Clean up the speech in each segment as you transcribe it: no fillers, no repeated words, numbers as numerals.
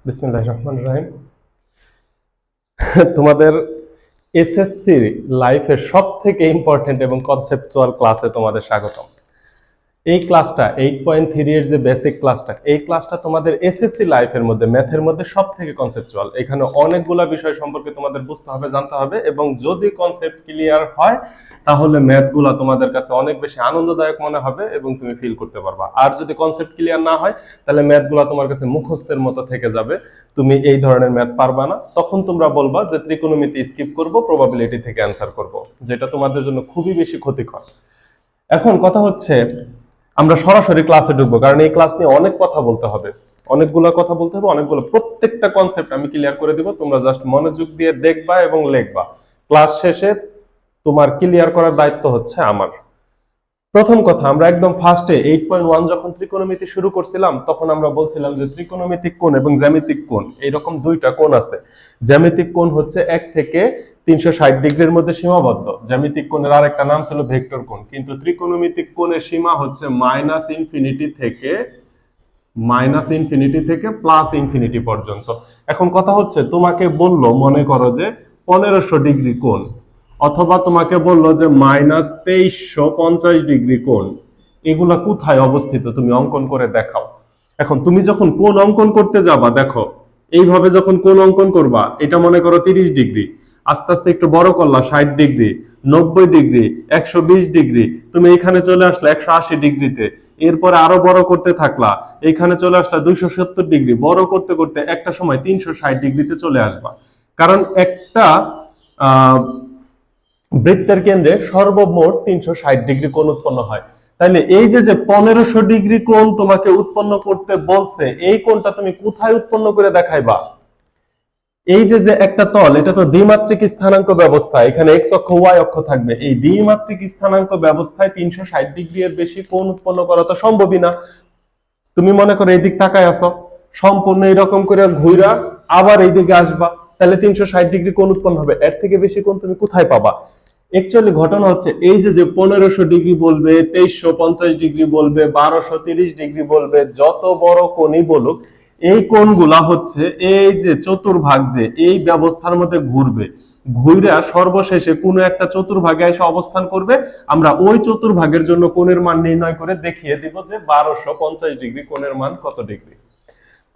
বিসমিল্লাহির রহমানির রহিম। তোমাদের এসএসসি লাইফের সবথেকে ইম্পর্টেন্ট এবং কনসেপচুয়াল ক্লাসে তোমাদের স্বাগতম। এই ক্লাসটা 8.3 এর যে বেসিক ক্লাসটা, এই ক্লাসটা তোমাদের এসএসসি লাইফের মধ্যে ম্যাথের মধ্যে সবথেকে কনসেপচুয়াল। এখানে অনেকগুলা বিষয় সম্পর্কে তোমাদের বুঝতে হবে, জানতে হবে, এবং যদি কনসেপ্ট ক্লিয়ার হয় তাহলে ম্যাথগুলা তোমাদের কাছে অনেক বেশি আনন্দদায়ক মনে হবে এবং তুমি ফিল করতে পারবা। আর যদি কনসেপ্ট ক্লিয়ার না হয় তাহলে ম্যাথগুলা তোমার কাছে মুখস্থের মতো থেকে যাবে, তুমি এই ধরনের ম্যাথ পারবা না। তখন তোমরা বলবা যে ত্রিকোণমিতি স্কিপ করব, প্রবাবিলিটি থেকে অ্যান্সার করব, যেটা তোমাদের জন্য খুবই বেশি ক্ষতিকর। এখন কথা হচ্ছে আমরা সরাসরি ক্লাসে ঢুকবো, কারণ এই ক্লাস নিয়ে অনেক কথা বলতে হবে, অনেকগুলো কথা বলতে হবে, অনেকগুলো, প্রত্যেকটা কনসেপ্ট আমি ক্লিয়ার করে দিব। তোমরা জাস্ট মনোযোগ দিয়ে দেখবা এবং লিখবা। ক্লাস শেষে তোমার ক্লিয়ার করার দায়িত্ব হচ্ছে আমার। প্রথম কথা, আমরা একদম ফার্স্টে 8.1 যখন ত্রিকোণমিতি শুরু করছিলাম তখন আমরা বলছিলাম যে ত্রিকোণমিতিক কোণ এবং জ্যামিতিক কোণ এইরকম দুইটা কোণ আছে। জ্যামিতিক কোণ হচ্ছে 1 থেকে 360 ডিগ্রির মধ্যে সীমাবদ্ধ। জ্যামিতিক কোণের আরেকটা নাম ছিল ভেক্টর কোণ। কিন্তু ত্রিকোণমিতিক কোণের সীমা হচ্ছে মাইনাস ইনফিনিটি থেকে প্লাস ইনফিনিটি পর্যন্ত। এখন কথা হচ্ছে, তোমাকে বললো মনে করো যে 1500 ডিগ্রি কোণ, অথবা তোমাকে বললো যে -2350 ডিগ্রি কোণ, এগুলা কোথায় অবস্থিত তুমি অঙ্কন করে দেখাও। এখন তুমি যখন কোণ অঙ্কন করতে যাবা, দেখো এইভাবে যখন কোণ অঙ্কন করবা, এটা মনে করো 30 ডিগ্রি, আস্তে আস্তে একটু বড় করলা 60 ডিগ্রি, 90 ডিগ্রি, 120 ডিগ্রি, তুমি এখানে চলে আসলে 180 ডিগ্রিতে, এরপরে আরো বড় করতে থাকলা, এখানে চলে আসলা 270 ডিগ্রি, বড় করতে করতে একটা সময় 360 ডিগ্রিতে চলে আসবা। কারণ একটা বৃত্তের কেন্দ্রে সর্বমোট 360 ডিগ্রি কোণ উৎপন্ন হয়। তাইলে এই যে 1500 ডিগ্রি কোণ তোমাকে উৎপন্ন করতে বলছে, এই কোণটা তুমি কোথায় উৎপন্ন করে দেখাইবা? এই যে একটা তল, এটা তো দ্বিমাত্রিক স্থানাঙ্ক ব্যবস্থা, এখানে এক্স অক্ষ ওয়াই অক্ষ থাকবে। এই দ্বিমাত্রিক স্থানাঙ্ক ব্যবস্থায় 360 ডিগ্রি এর বেশি কোণ উৎপন্ন করা তো সম্ভবই না। তুমি মনে করো এই দিক তাকায় আসো, সম্পূর্ণ এরকম করে ঘুরা আবার এই দিকে আসবা, তাহলে 360 ডিগ্রি কোণ উৎপন্ন হবে। এর থেকে বেশি কোণ তুমি কোথায় পাবা? অ্যাকচুয়ালি ঘটনা হচ্ছে এই যে 1500 ডিগ্রি বলবে, 2350 ডিগ্রি বলবে, 1230 ডিগ্রি বলবে, যত বড় কোণই বলুক, এই কোণগুলা হচ্ছে এই যে চতুর্ভাগ যে এই ব্যবস্থার মধ্যে ঘুরবে, ঘুরা সর্বশেষে কোনো একটা চতুর্ভাগে এসে অবস্থান করবে। আমরা ওই চতুর্ভাগের জন্য কোণের মান নির্ণয় করে দেখিয়ে দিব যে 1250 ডিগ্রি কোণের মান কত ডিগ্রি।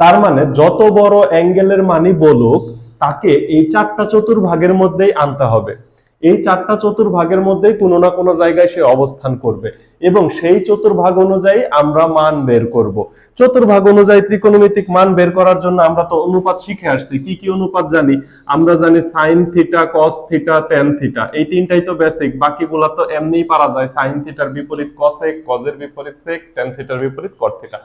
তার মানে যত বড় অ্যাঙ্গেলের মানই বলুক, তাকে এই চারটা চতুর্ভাগের মধ্যেই আনতে হবে। এই চারটা চতুর্ভাগের মধ্যেই কোনো না কোনো জায়গায় সে অবস্থান করবে, এবং সেই চতুর্ভাগ অনুযায়ী আমরা মান বের করব। চতুর্ভাগ অনুযায়ী ত্রিকোণমিতিক মান বের করার জন্য আমরা তো অনুপাত শিখে আসছি। কি কি অনুপাত জানি? আমরা জানি sine theta, cos theta, tan theta, এই তিনটাই তো বেসিক। বাকিগুলো তো এমনিই পারা যায়। সাইন থিটার বিপরীত কসেক, কজের বিপরীত সেক, ট্যান থিটার বিপরীত কট থিটা।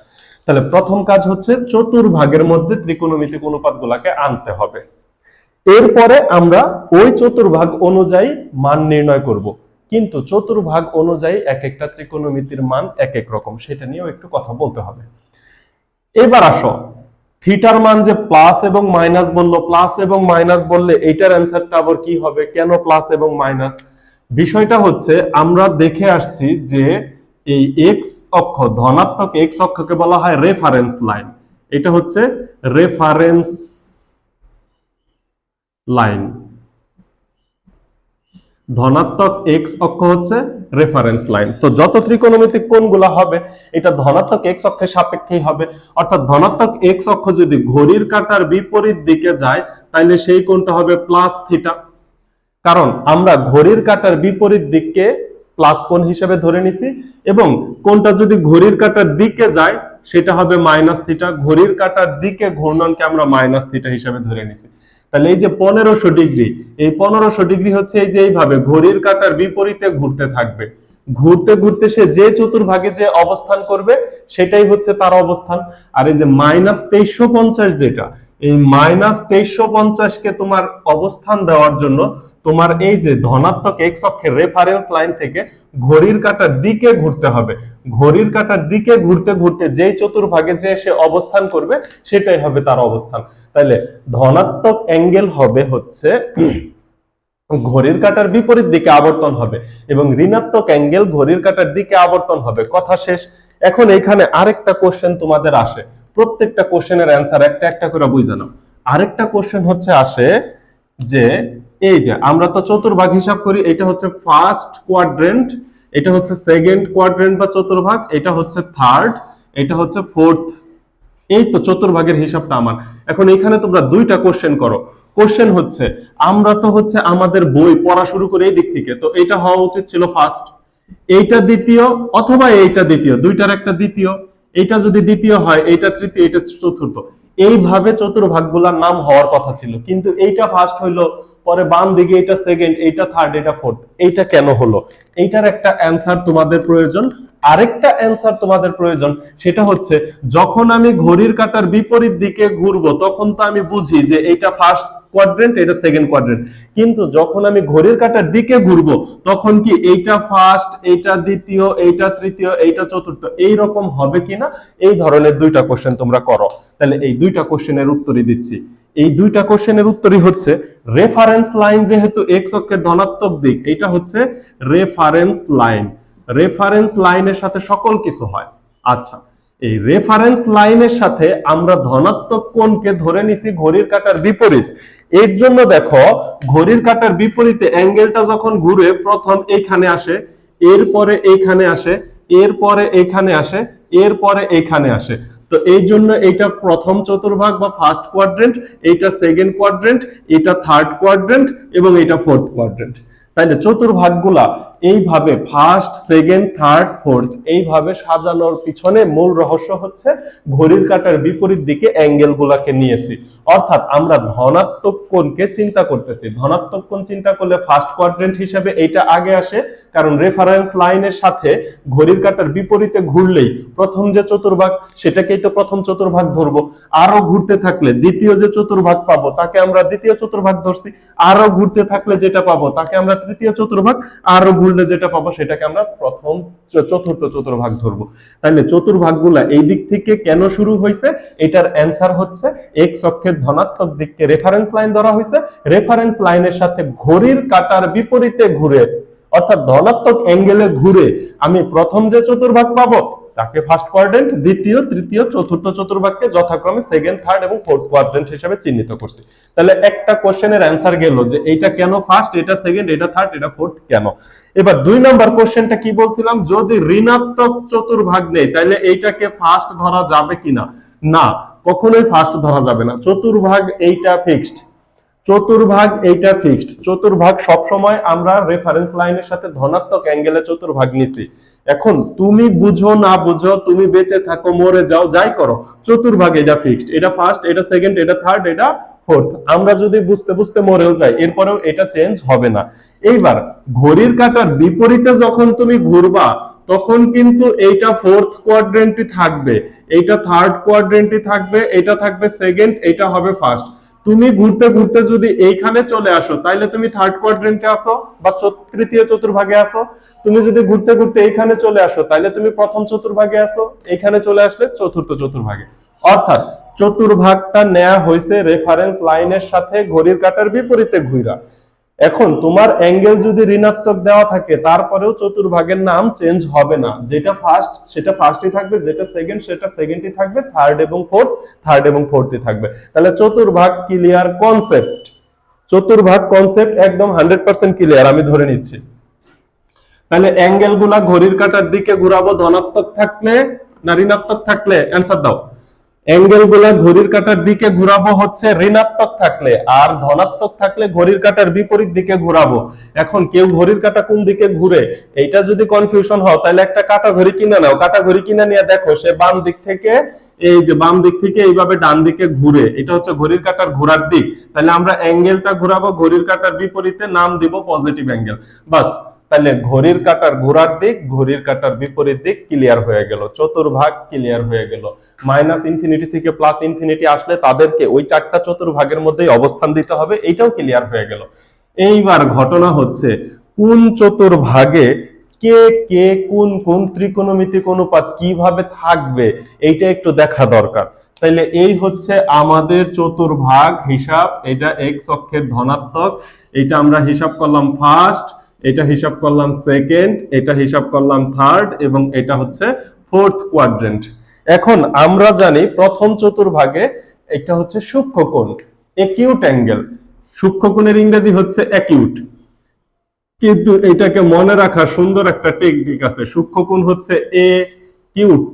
তাহলে প্রথম কাজ হচ্ছে চতুর্ভাগের মধ্যে ত্রিকোণমিতিক অনুপাতগুলোকে আনতে হবে। এরপরে আমরা ওই চতুর্ভাগ অনুযায়ী মান নির্ণয় করব। কিন্তু চতুর্ভাগ অনুযায়ী এক একটা ত্রিকোণমিতির মান এক এক রকম, সেটা নিয়েও একটু কথা বলতে হবে। এবার আসো, থিটার মান যে প্লাস এবং মাইনাস বললো, প্লাস এবং মাইনাস বললে এইটার অ্যান্সারটা আবার কি হবে? কেন প্লাস এবং মাইনাস? বিষয়টা হচ্ছে, আমরা দেখে আসছি যে এই এক্স অক্ষ, ধনাত্মক এক্স অক্ষকে বলা হয় রেফারেন্স লাইন। এটা হচ্ছে রেফারেন্স লাইন। ধনাত্মক এক্স অক্ষ হচ্ছে রেফারেন্স লাইন। তো যত ত্রিকোণমিতিক কোণগুলো হবে এটা ধনাত্মক এক্স অক্ষের সাপেক্ষেই হবে। অর্থাৎ ধনাত্মক এক্স অক্ষ যদি ঘড়ির কাঁটার বিপরীত দিকে যায় তাহলে সেই কোণটা হবে প্লাস থিটা। কারণ আমরা ঘড়ির কাঁটার বিপরীত দিককে প্লাস কোণ হিসেবে ধরে নিছি, এবং কোণটা যদি ঘড়ির কাঁটার দিকে যায় সেটা হবে মাইনাস থিটা। ঘড়ির কাঁটার দিকে ঘূর্ণনকে আমরা মাইনাস থিটা হিসেবে ধরে নিছি। তাহলে এই যে 1500 ডিগ্রি, এই 1500 ডিগ্রি হচ্ছে এই যে এইভাবে ঘড়ির কাঁটার বিপরীতে ঘুরতে থাকবে। ঘুরতে ঘুরতে সে যে চতুর্ভাগে যে অবস্থান করবে সেটাই হচ্ছে তার অবস্থান। আর এই যে -2350, যেটা এই -2350 কে তোমার অবস্থান দেওয়ার জন্য তোমার এই যে ধনাত্মক এক্স অক্ষের রেফারেন্স লাইন থেকে ঘড়ির কাঁটার দিকে ঘুরতে হবে। ঘড়ির কাঁটার দিকে ঘুরতে ঘুরতে যেই চতুর্ভাগে যে সে অবস্থান করবে সেটাই হবে তার অবস্থান। তাহলে ধনাত্মক অ্যাঙ্গেল হবে হচ্ছে ঘড়ির কাঁটার বিপরীত দিকে আবর্তন হবে, এবং ঋণাত্মক অ্যাঙ্গেল ঘড়ির কাঁটার দিকে আবর্তন হবে। কথা শেষ। এখন এখানে আরেকটা কোশ্চেন তোমাদের আসে, প্রত্যেকটা কোশ্চেনের অ্যান্সার একটা একটা করে বুঝে নাও। আরেকটা কোশ্চেন হচ্ছে আসে যে এই যে আমরা তো চতুর্ভাগ হিসাব করি, এটা হচ্ছে ফার্স্ট কোয়াড্রেন্ট, এটা হচ্ছে সেকেন্ড কোয়াড্রেন্ট বা চতুর্ভাগ, এটা হচ্ছে থার্ড, এটা হচ্ছে ফোর্থ। এই তো চতুর্ভাগের হিসাবটা আমার। এখন এখানে তোমরা দুইটা কোশ্চেন করো। কোশ্চেন হচ্ছে আমরা তো হচ্ছে আমাদের বই পড়া শুরু করে এই দিক থেকে, তো এটা হওয়া উচিত ছিল ফার্স্ট, এইটা দ্বিতীয়, অথবা এইটা দ্বিতীয়, দুইটার একটা দ্বিতীয়। এইটা যদি দ্বিতীয় হয়, এইটা তৃতীয়, এটা চতুর্থ। এইভাবে চতুর্ভাগগুলোর নাম হওয়ার কথা ছিল, কিন্তু এইটা ফার্স্ট হইলো, পরে বাম দিকে এটা সেকেন্ড, এইটা থার্ড, এটা ফোর্থ। এইটা কেন হলো? এইটার একটা অ্যান্সার তোমাদের প্রয়োজন। আরেকটা অ্যান্সার তোমাদের প্রয়োজন, সেটা হচ্ছে যখন আমি ঘড়ির কাঁটার বিপরীত দিকে ঘুরবো তখন তো আমি বুঝি যে এইটা ফার্স্ট কোয়াড্রেন্ট, এটা সেকেন্ড কোয়াড্রেন্ট। কিন্তু যখন আমি ঘড়ির কাঁটার দিকে ঘুরবো তখন কি এইটা ফার্স্ট, এইটা দ্বিতীয়, এইটা তৃতীয়, এইটা চতুর্থ, এই রকম হবে কিনা? এই ধরনের দুইটা কোশ্চেন তোমরা করো। তাহলে এই দুইটা কোশ্চেনের উত্তরই দিচ্ছি। এই দুইটা কোশ্চেনের উত্তরই হচ্ছে রেফারেন্স লাইন, যেহেতু এক্স অক্ষের ধনাত্মক দিক, এটা হচ্ছে রেফারেন্স লাইন। রেফারেন্স লাইনের সাথে সকল কিছু হয়। আচ্ছা, এই রেফারেন্স লাইনের সাথে আমরা ধনাত্মক কোণকে ধরে নিছি ঘড়ির কাঁটার বিপরীত। এর জন্য দেখো, ঘড়ির কাঁটার বিপরীতে অ্যাঙ্গেলটা যখন ঘুরে প্রথম এইখানে আসে, এরপরে এইখানে আসে, এরপরে এইখানে আসে, এরপরে এইখানে আসে। তো এই জন্য এটা প্রথম চতুর্ভাগ বা ফার্স্ট কোয়াড্রেন্ট, এটা সেকেন্ড কোয়াড্রেন্ট, এটা থার্ড কোয়াড্রেন্ট এবং এটা ফোর্থ কোয়াড্রেন্ট। তাইলে চতুর্ভাগগুলা এইভাবে ফার্স্ট, সেকেন্ড, থার্ড, ফোর্থ এইভাবে সাজানোর পিছনে মূল রহস্য হচ্ছে ঘড়ির কাঁটার বিপরীত দিকে অ্যাঙ্গেল গুলাকে নিয়েছি। অর্থাৎ আমরা ধনাত্মক কোণকে চিন্তা করতেছি। ধনাত্মক কোণ চিন্তা করলে ফার্স্ট কোয়াড্রেন্ট হিসেবে এইটা আগে আসে, কারণ রেফারেন্স লাইনের সাথে ঘড়ির কাঁটার বিপরীতে ঘুরলেই প্রথম যে চতুর্ভাগ সেটাকেই তো প্রথম চতুর্ভাগ ধরবো। আরো ঘুরতে থাকলে দ্বিতীয় যে চতুর্ভাগ পাবো তাকে আমরা দ্বিতীয় চতুর্ভাগ ধরছি। আরো ঘুরতে থাকলে যেটা পাবো তাকে আমরা তৃতীয় চতুর্ভাগ, আরো ঘুরলে যেটা পাবো সেটাকে আমরা প্রথম চতুর্থ চতুর্ভাগ ধরবো। তাহলে চতুর্ভাগগুলা এই দিক থেকে কেন শুরু হয়েছে? এটার অ্যান্সার হচ্ছে এক্স অক্ষের ধনাত্মক দিককে রেফারেন্স লাইন ধরা হয়েছে। রেফারেন্স লাইনের সাথে ঘড়ির কাঁটার বিপরীতে ঘুরে, অর্থাৎ ধনাত্মক অ্যাঙ্গেলে ঘুরে আমি প্রথম যে চতুর্ভাগ পাবো তাকে ফার্স্ট কোয়াড্রেন্ট, দ্বিতীয়, তৃতীয়, চতুর্থ চতুর্ভাগকে যথাক্রমে সেকেন্ড, থার্ড এবং ফোর্থ কোয়াড্রেন্ট হিসেবে চিহ্নিত করছি। তাহলে একটা কোশ্চেনের অ্যান্সার গেল যে এইটা কেন ফার্স্ট, এটা সেকেন্ড, এটা থার্ড, এটা ফোর্থ কেন। এবার 2 নাম্বার কোশ্চেনটা কি বলছিলাম, যদি ঋণাত্মক চতুর্ভাগ নেই তাহলে এইটাকে ফার্স্ট ধরা যাবে কিনা? না, কখনোই ফার্স্ট ধরা যাবে না। চতুর্ভাগ এইটা ফিক্সড, চতুর্ভাগ এইটা ফিক্সড। চতুর্ভাগ সবসময় আমরা রেফারেন্স লাইনের সাথে ধনাত্মক অ্যাঙ্গেলে চতুর্ভাগ নিছি। এখন তুমি বুঝো না বুঝো, তুমি বেঁচে থাকো মরে যাও, যাই করো, চতুর্ভাগ এটা ফিক্সড। এটা ফার্স্ট, এটা সেকেন্ড, এটা থার্ড, এটা ফোর্থ। আমরা যদি বুঝতে বুঝতে মরেও যাই এরপরেও এটা চেঞ্জ হবে না। এইবার ঘড়ির কাঁটার বিপরীতে যখন তুমি ঘুরবা তখন কিন্তু এইটা ফোর্থ কোয়াড্রেন্টই থাকবে, এইটা থার্ড কোয়াড্রেন্টই থাকবে, এটা থাকবে সেকেন্ড, এটা হবে ফার্স্ট। তুমি ঘুরতে ঘুরতে যদি এইখানে চলে আসো তাহলে তুমি থার্ড কোয়াড্রেন্টে আসো বা তৃতীয় চতুর্ভাগে আসো। তুমি যদি ঘুরতে ঘুরতে এইখানে চলে আসো তাহলে তুমি প্রথম চতুর্ভাগে আসো, এইখানে চলে আসলে চতুর্থ চতুর্ভাগে। অর্থাৎ চতুর্ভাগটা নেওয়া হয়েছে রেফারেন্স লাইনের সাথে ঘড়ির কাঁটার বিপরীতে ঘুরা। এখন তোমার অ্যাঙ্গেল যদি ঋণাত্মক দেওয়া থাকে তারপরেও চতুর্ভাগের নাম চেঞ্জ হবে না। যেটা ফার্স্ট সেটা ফার্স্টই থাকবে, যেটা সেকেন্ড সেটা সেকেন্ডই থাকবে, থার্ড এবং ফোর্থ থার্ড এবং ফোর্থই থাকবে। তাহলে চতুর্ভাগ ক্লিয়ার কনসেপ্ট, চতুর্ভাগ কনসেপ্ট একদম 100% ক্লিয়ার আমি ধরে নিচ্ছি। তাহলে অ্যাঙ্গেল গুলা ঘড়ির কাঁটার দিকে ঘুরাবো ধনাত্মক থাকলে না ঋণাত্মক থাকলে? অ্যান্সার দাও। অ্যাঙ্গেল গুলা ঘড়ির কাঁটার দিকে ঘুরাবো হচ্ছে ঋণাত্মক থাকলে, আর ধনাত্মক থাকলে ঘড়ির কাঁটার বিপরীত দিকে ঘুরাবো। এখন কেউ ঘড়ির কাঁটা কোন দিকে ঘুরে এইটা যদি কনফিউশন হয় তাহলে একটা কাঁটা ঘড়ি কিনে নাও, কাঁটা ঘড়ি কিনে নিয়ে দেখো সে বাম দিক থেকে, এই যে বাম দিক থেকে এইভাবে ডান দিকে ঘুরে, এটা হচ্ছে ঘড়ির কাঁটার ঘোরার দিক। তাহলে আমরা অ্যাঙ্গেলটা ঘুরাবো ঘড়ির কাঁটার বিপরীতে, নাম দিব পজিটিভ অ্যাঙ্গেল। বাস, তাহলে ঘড়ির কাঁটার ঘোরার দিক, ঘড়ির কাঁটার বিপরীত দিক ক্লিয়ার হয়ে গেল, চতুর্ভাগ ক্লিয়ার হয়ে গেল। মাইনাস ইনফিনিটি থেকে প্লাস ইনফিনিটি আসলে তাদেরকে ওই চারটা চতুর্ভাগের মধ্যেই অবস্থান দিতে হবে, এইটাও ক্লিয়ার হয়ে গেল। এইবার ঘটনা হচ্ছে কোন চতুর্ভাগে কে কে কোন কোন ত্রিকোণমিতিক অনুপাত কিভাবে থাকবে এইটা একটু দেখা দরকার। তাইলে এই হচ্ছে আমাদের চতুর্ভাগ হিসাব। এটা এক্স অক্ষের ধনাত্মক, এটা আমরা হিসাব করলাম ফার্স্ট, এটা হিসাব করলাম সেকেন্ড, এটা হিসাব করলাম থার্ড এবং এটা হচ্ছে ফোর্থ কোয়াড্রেন্ট। এখন আমরা জানি প্রথম চতুর্ভাগে একটা হচ্ছে সূক্ষ্মকোণ, অ্যাকিউট অ্যাঙ্গেল। সূক্ষ্মকোণের ইংরেজি হচ্ছে অ্যাকিউট, কিন্তু এটাকে মনে রাখার সুন্দর একটা টেকনিক আছে। সূক্ষ্মকোণ হচ্ছে অ্যাকিউট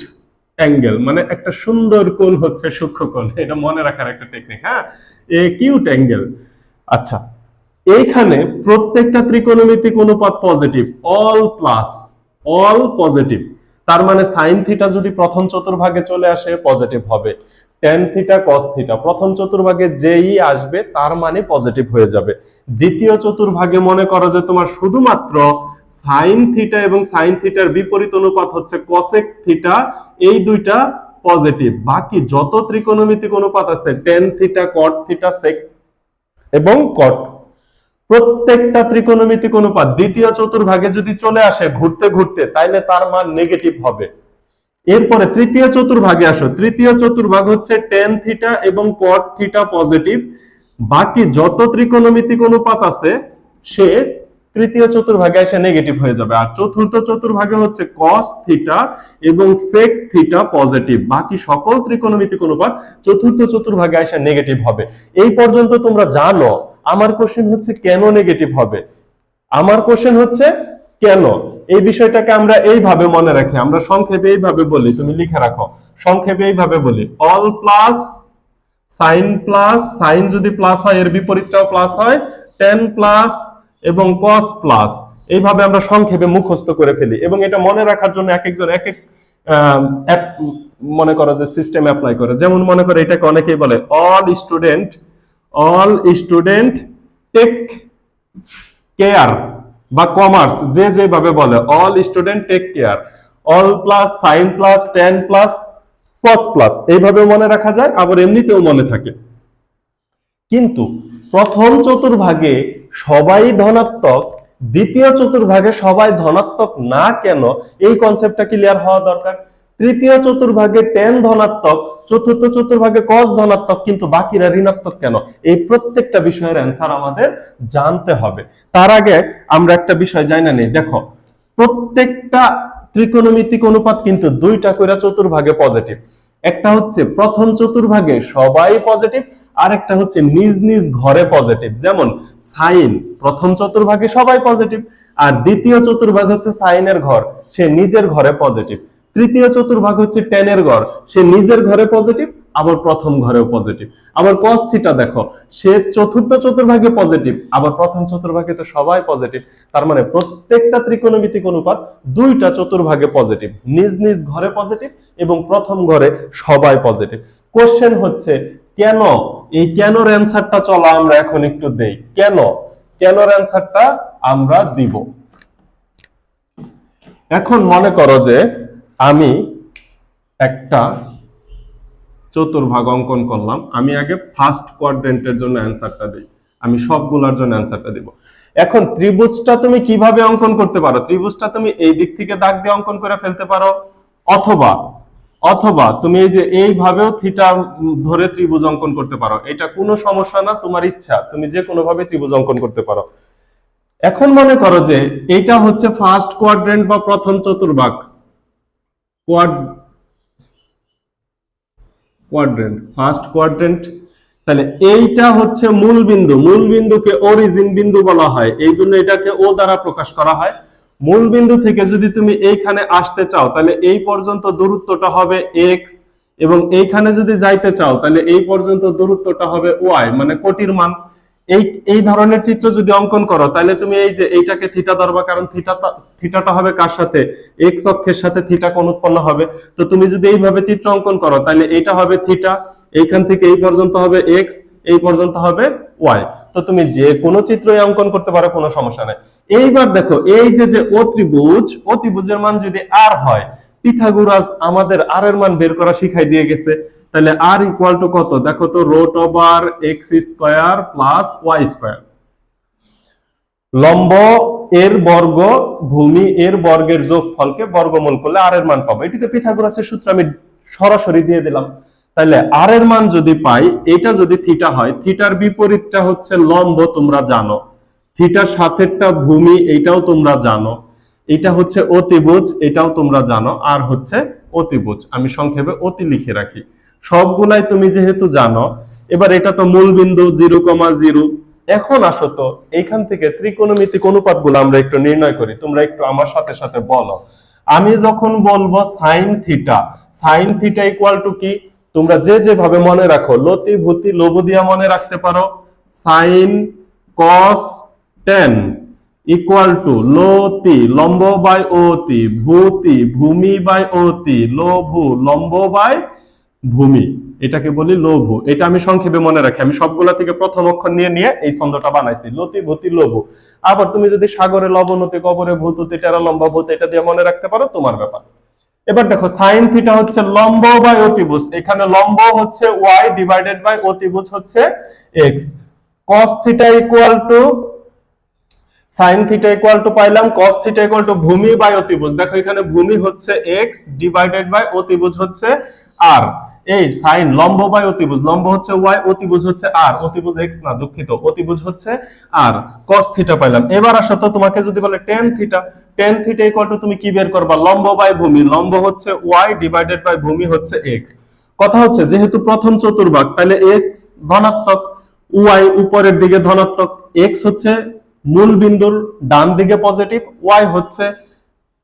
অ্যাঙ্গেল, মানে একটা সুন্দর কোণ হচ্ছে সূক্ষ্মকোণ। এটা মনে রাখার একটা টেকনিক। হ্যাঁ, অ্যাকিউট অ্যাঙ্গেল। আচ্ছা, এইখানে প্রত্যেকটা ত্রিকোণমিতিক অনুপাত positive, all plus, all positive. তার মানে সাইন থিটা যদি প্রথম চতুর্ভাগে চলে আসে পজিটিভ হবে, টেন থিটা কস থিটা প্রথম চতুর্ভাগে যেই আসবে তার মানে পজিটিভ হয়ে যাবে। দ্বিতীয় চতুর্ভাগে মনে করো যে তোমার শুধুমাত্র সাইন থিটা এবং সাইন থিটার বিপরীত অনুপাত হচ্ছে কসেক থিটা, এই দুইটা পজিটিভ। বাকি যত ত্রিকোণমিতিক অনুপাত আছে টেন থিটা, কট থিটা, সেক এবং কট, প্রত্যেকটা ত্রিকোণমিতিক অনুপাত দ্বিতীয় চতুর্ভাগে যদি চলে আসে ঘুরতে ঘুরতে, তাইলে তার মান নেগেটিভ হবে। এরপরে তৃতীয় চতুর্ভাগে আসো, তৃতীয় চতুর্ভাগ হচ্ছে টেন থিটা এবং কট থিটা পজিটিভ। বাকি যত ত্রিকোণমিতিক অনুপাত আছে সে তৃতীয় চতুর্ভাগে এসে নেগেটিভ হয়ে যাবে। আর চতুর্থ চতুর্ভাগে হচ্ছে কস থিটা এবং সেক থিটা পজিটিভ। বাকি সকল ত্রিকোণমিতিক অনুপাত চতুর্থ চতুর্ভাগে এসে নেগেটিভ হবে। এই পর্যন্ত তোমরা জানো। আমার কোশ্চেন হচ্ছে কেন নেগেটিভ হবে, আমার কোশ্চেন হচ্ছে কেন। এই বিষয়টাকে আমরা এইভাবে মনে রাখি, আমরা সংক্ষেপে এইভাবে বলি, তুমি লিখে রাখো। সংক্ষেপে এইভাবে বলি, অল প্লাস প্লাস, সাইন যদি প্লাস হয় এর বিপরীতটাও প্লাস হয়, টেন প্লাস এবং কস প্লাস। এইভাবে আমরা সংক্ষেপে মুখস্থ করে ফেলি, এবং এটা মনে রাখার জন্য এক একজন এক এক মনে করো যে সিস্টেম অ্যাপ্লাই করে। যেমন মনে করো এটাকে অনেকেই বলে অল স্টুডেন্ট টেক কেয়ার, বা কমার্স যে যেভাবে বলে all student take care, all plus sine plus tan plus cos plus, এইভাবে মনে রাখা যায়, আবার এমনিতেও মনে থাকে। কিন্তু প্রথম চতুর্ভাগে সবাই ধনাত্মক, দ্বিতীয় চতুর্ভাগে সবাই ধনাত্মক না কেন, এই কনসেপ্টটা ক্লিয়ার হওয়া দরকার। তৃতীয় চতুর্ভাগে টেন ধনাত্মক, চতুর্থ চতুর্ভাগে কস ধনাত্মক, কিন্তু বাকিরা ঋণাত্মক কেন? এই প্রত্যেকটা বিষয়ের অ্যান্সার আমাদের জানতে হবে। তার আগে আমরা একটা বিষয় জানা নেই। দেখো, প্রত্যেকটা ত্রিকোণমিতিক অনুপাত কিন্তু দুইটা করে চতুর্ভাগে পজিটিভ। একটা হচ্ছে প্রথম চতুর্ভাগে সবাই পজিটিভ, আর একটা হচ্ছে নিজ নিজ ঘরে পজিটিভ। যেমন সাইন প্রথম চতুর্ভাগে সবাই পজিটিভ, আর দ্বিতীয় চতুর্ভাগ হচ্ছে সাইনের ঘর, সে নিজের ঘরে পজিটিভ। তৃতীয় চতুর্ভাগ হচ্ছে টেনের ঘর, সে নিজের ঘরে পজিটিভ, আবার প্রথম ঘরেও পজিটিভ। আবার কস থিটা দেখো, সে চতুর্থ চতুর্ভাগে পজিটিভ, আবার প্রথম চতুর্ভাগে তো সবাই পজিটিভ। তার মানে প্রত্যেকটা ত্রিকোণমিতিক অনুপাত দুইটা চতুর্ভাগে পজিটিভ, নিজ নিজ ঘরে পজিটিভ এবং প্রথম ঘরে সবাই পজিটিভ। কোশ্চেন হচ্ছে কেন? এই কেনর অ্যান্সারটা চলো আমরা এখন একটু দেই। কেনর অ্যান্সারটা আমরা দিব। এখন মনে করো যে আমি একটা চতুর্ভাগ অঙ্কন করলাম, আমি আগে ফার্স্ট কোয়াড্রেন্টের জন্য অ্যান্সারটা দিই, আমি সবগুলোর জন্য অ্যান্সারটা দিব। এখন ত্রিভুজটা তুমি কিভাবে অঙ্কন করতে পারো? ত্রিভুজটা তুমি এই দিক থেকে দাগ দিয়ে অঙ্কন করে ফেলতে পারো, অথবা তুমি এই যে এইভাবেও থিটা ধরে ত্রিভুজ অঙ্কন করতে পারো। এটা কোনো সমস্যা না, তোমার ইচ্ছা, তুমি যে কোনো ভাবে ত্রিভুজ অঙ্কন করতে পারো। এখন মনে করো যে এটা হচ্ছে ফার্স্ট কোয়াড্রেন্ট বা প্রথম চতুর্ভাগ, ফার্স্ট কোয়াড্রেন্ট। তাহলে এইটা হচ্ছে মূল বিন্দু, মূল বিন্দুকে অরিজিন বিন্দু বলা হয়, এই জন্য এটাকে ও দ্বারা প্রকাশ করা হয়। মূল বিন্দু থেকে যদি তুমি এইখানে আসতে চাও তাহলে এই পর্যন্ত দূরত্বটা হবে এক্স, এবং এইখানে যদি যাইতে চাও তাহলে এই পর্যন্ত দূরত্বটা হবে ওয়াই, মানে কোটির মান। এই ধরনের চিত্র যদি অঙ্কন করো তাহলে তুমি এই যে এইটাকে থিটা ধরবা, কারণ থিটাটা হবে কার সাথে? এক্স অক্ষের সাথে থিটা কোণ উৎপন্ন হবে। তো তুমি যদি এইভাবে চিত্র অঙ্কন করো তাহলে এটা হবে থিটা, এইখান থেকে এই পর্যন্ত হবে এক্স, এই পর্যন্ত হবে ওয়াই। তো তুমি যে কোনো চিত্রই অঙ্কন করতে পারো, কোনো সমস্যা নাই। এইবার দেখো, এই যে ও ত্রিভুজের মান যদি আর হয়, পিথাগোরাস আমাদের আর এর মান বের করা শিখাই দিয়ে গেছে। তাহলে আর ইকুয়াল টু কত? দেখো তো, root over x square plus Y square. লম্ব এর বর্গ ভূমি এর বর্গের যোগফলকে বর্গমূল করলে আর এর মান পাবো। এটিকে পিথাগোরাসের সূত্র আমি সরাসরি দিয়ে দিলাম। তাহলে আর এর মান যদি পাই, এটা যদি থিটা হয়, থিটার বিপরীতটা হচ্ছে লম্ব, তোমরা জানো। থিটার সাথেরটা ভূমি, এটাও তোমরা জানো। এটা হচ্ছে অতিভুজ, এটাও তোমরা জানো। আর হচ্ছে অতিভুজ, আমি সংক্ষেপে অতি লিখে রাখি। সবগুলাই তুমি যেহেতু জানো, এবার এটা তো মূল বিন্দু 0,0। এখন আসো তো এইখান থেকে ত্রিকোণমিতিক অনুপাতগুলো আমরা একটু নির্ণয় করি। তোমরা একটু আমার সাথে সাথে বলো। আমি যখন বলবো sine theta, sign theta equal to কি? তোমরা যে যেভাবে মনে রাখো, লতি ভূতি লব দিয়া মনে রাখতে পারো। Sign cos ten equal to লতি লম্ব বাই অতি, ভূতি ভূমি বাই অতি, লঘু লম্ব বাই ভূমি, এটাকে বলি লঘু। এটা আমি সংক্ষেপে মনে রাখি, আমি সবগুলা থেকে প্রথম অক্ষর নিয়ে নিয়ে এই ছন্দটা বানাইছি, লতি ভূতি লঘু। আবার তুমি যদি সাগরে লবণতি কবরে ভূতুতি টেরা লম্বা ভূত এটা দিয়ে মনে রাখতে পারো, তোমার ব্যাপার। এবার দেখো সাইন থিটা হচ্ছে লম্ব বাই অতিভুজ, এখানে লম্ব হচ্ছে y ডিভাইডেড বাই অতিভুজ হচ্ছে x। cos theta equal two sign theta equal two পাইলাম cos থিটা ইকুয়াল টু ভূমি বাই অতিভুজ। দেখো এখানে ভূমি হচ্ছে x ডিভাইডেড বাই অতিভুজ হচ্ছে r। এই সাইন লম্ব বাই অতিভুজ, লম্ব হচ্ছে y, অতিভুজ হচ্ছে r, অতিভুজ x না, দুঃখিত, অতিভুজ হচ্ছে r। cos থিটা পাইলাম। এবার আসো তো তোমাকে যদি বলে tan theta, tan theta equal two তুমি কি বের করবা? লম্ব বাই ভূমি, লম্ব হচ্ছে y ডিভাইডেড বাই ভূমি হচ্ছে x। কথা হচ্ছে যেহেতু প্রথম চতুর্ভাগ, তাহলে x ধনাত্মক, y উপরের দিকে ধনাত্মক, x হচ্ছে মূল বিন্দুর ডান দিকে পজিটিভ, y হচ্ছে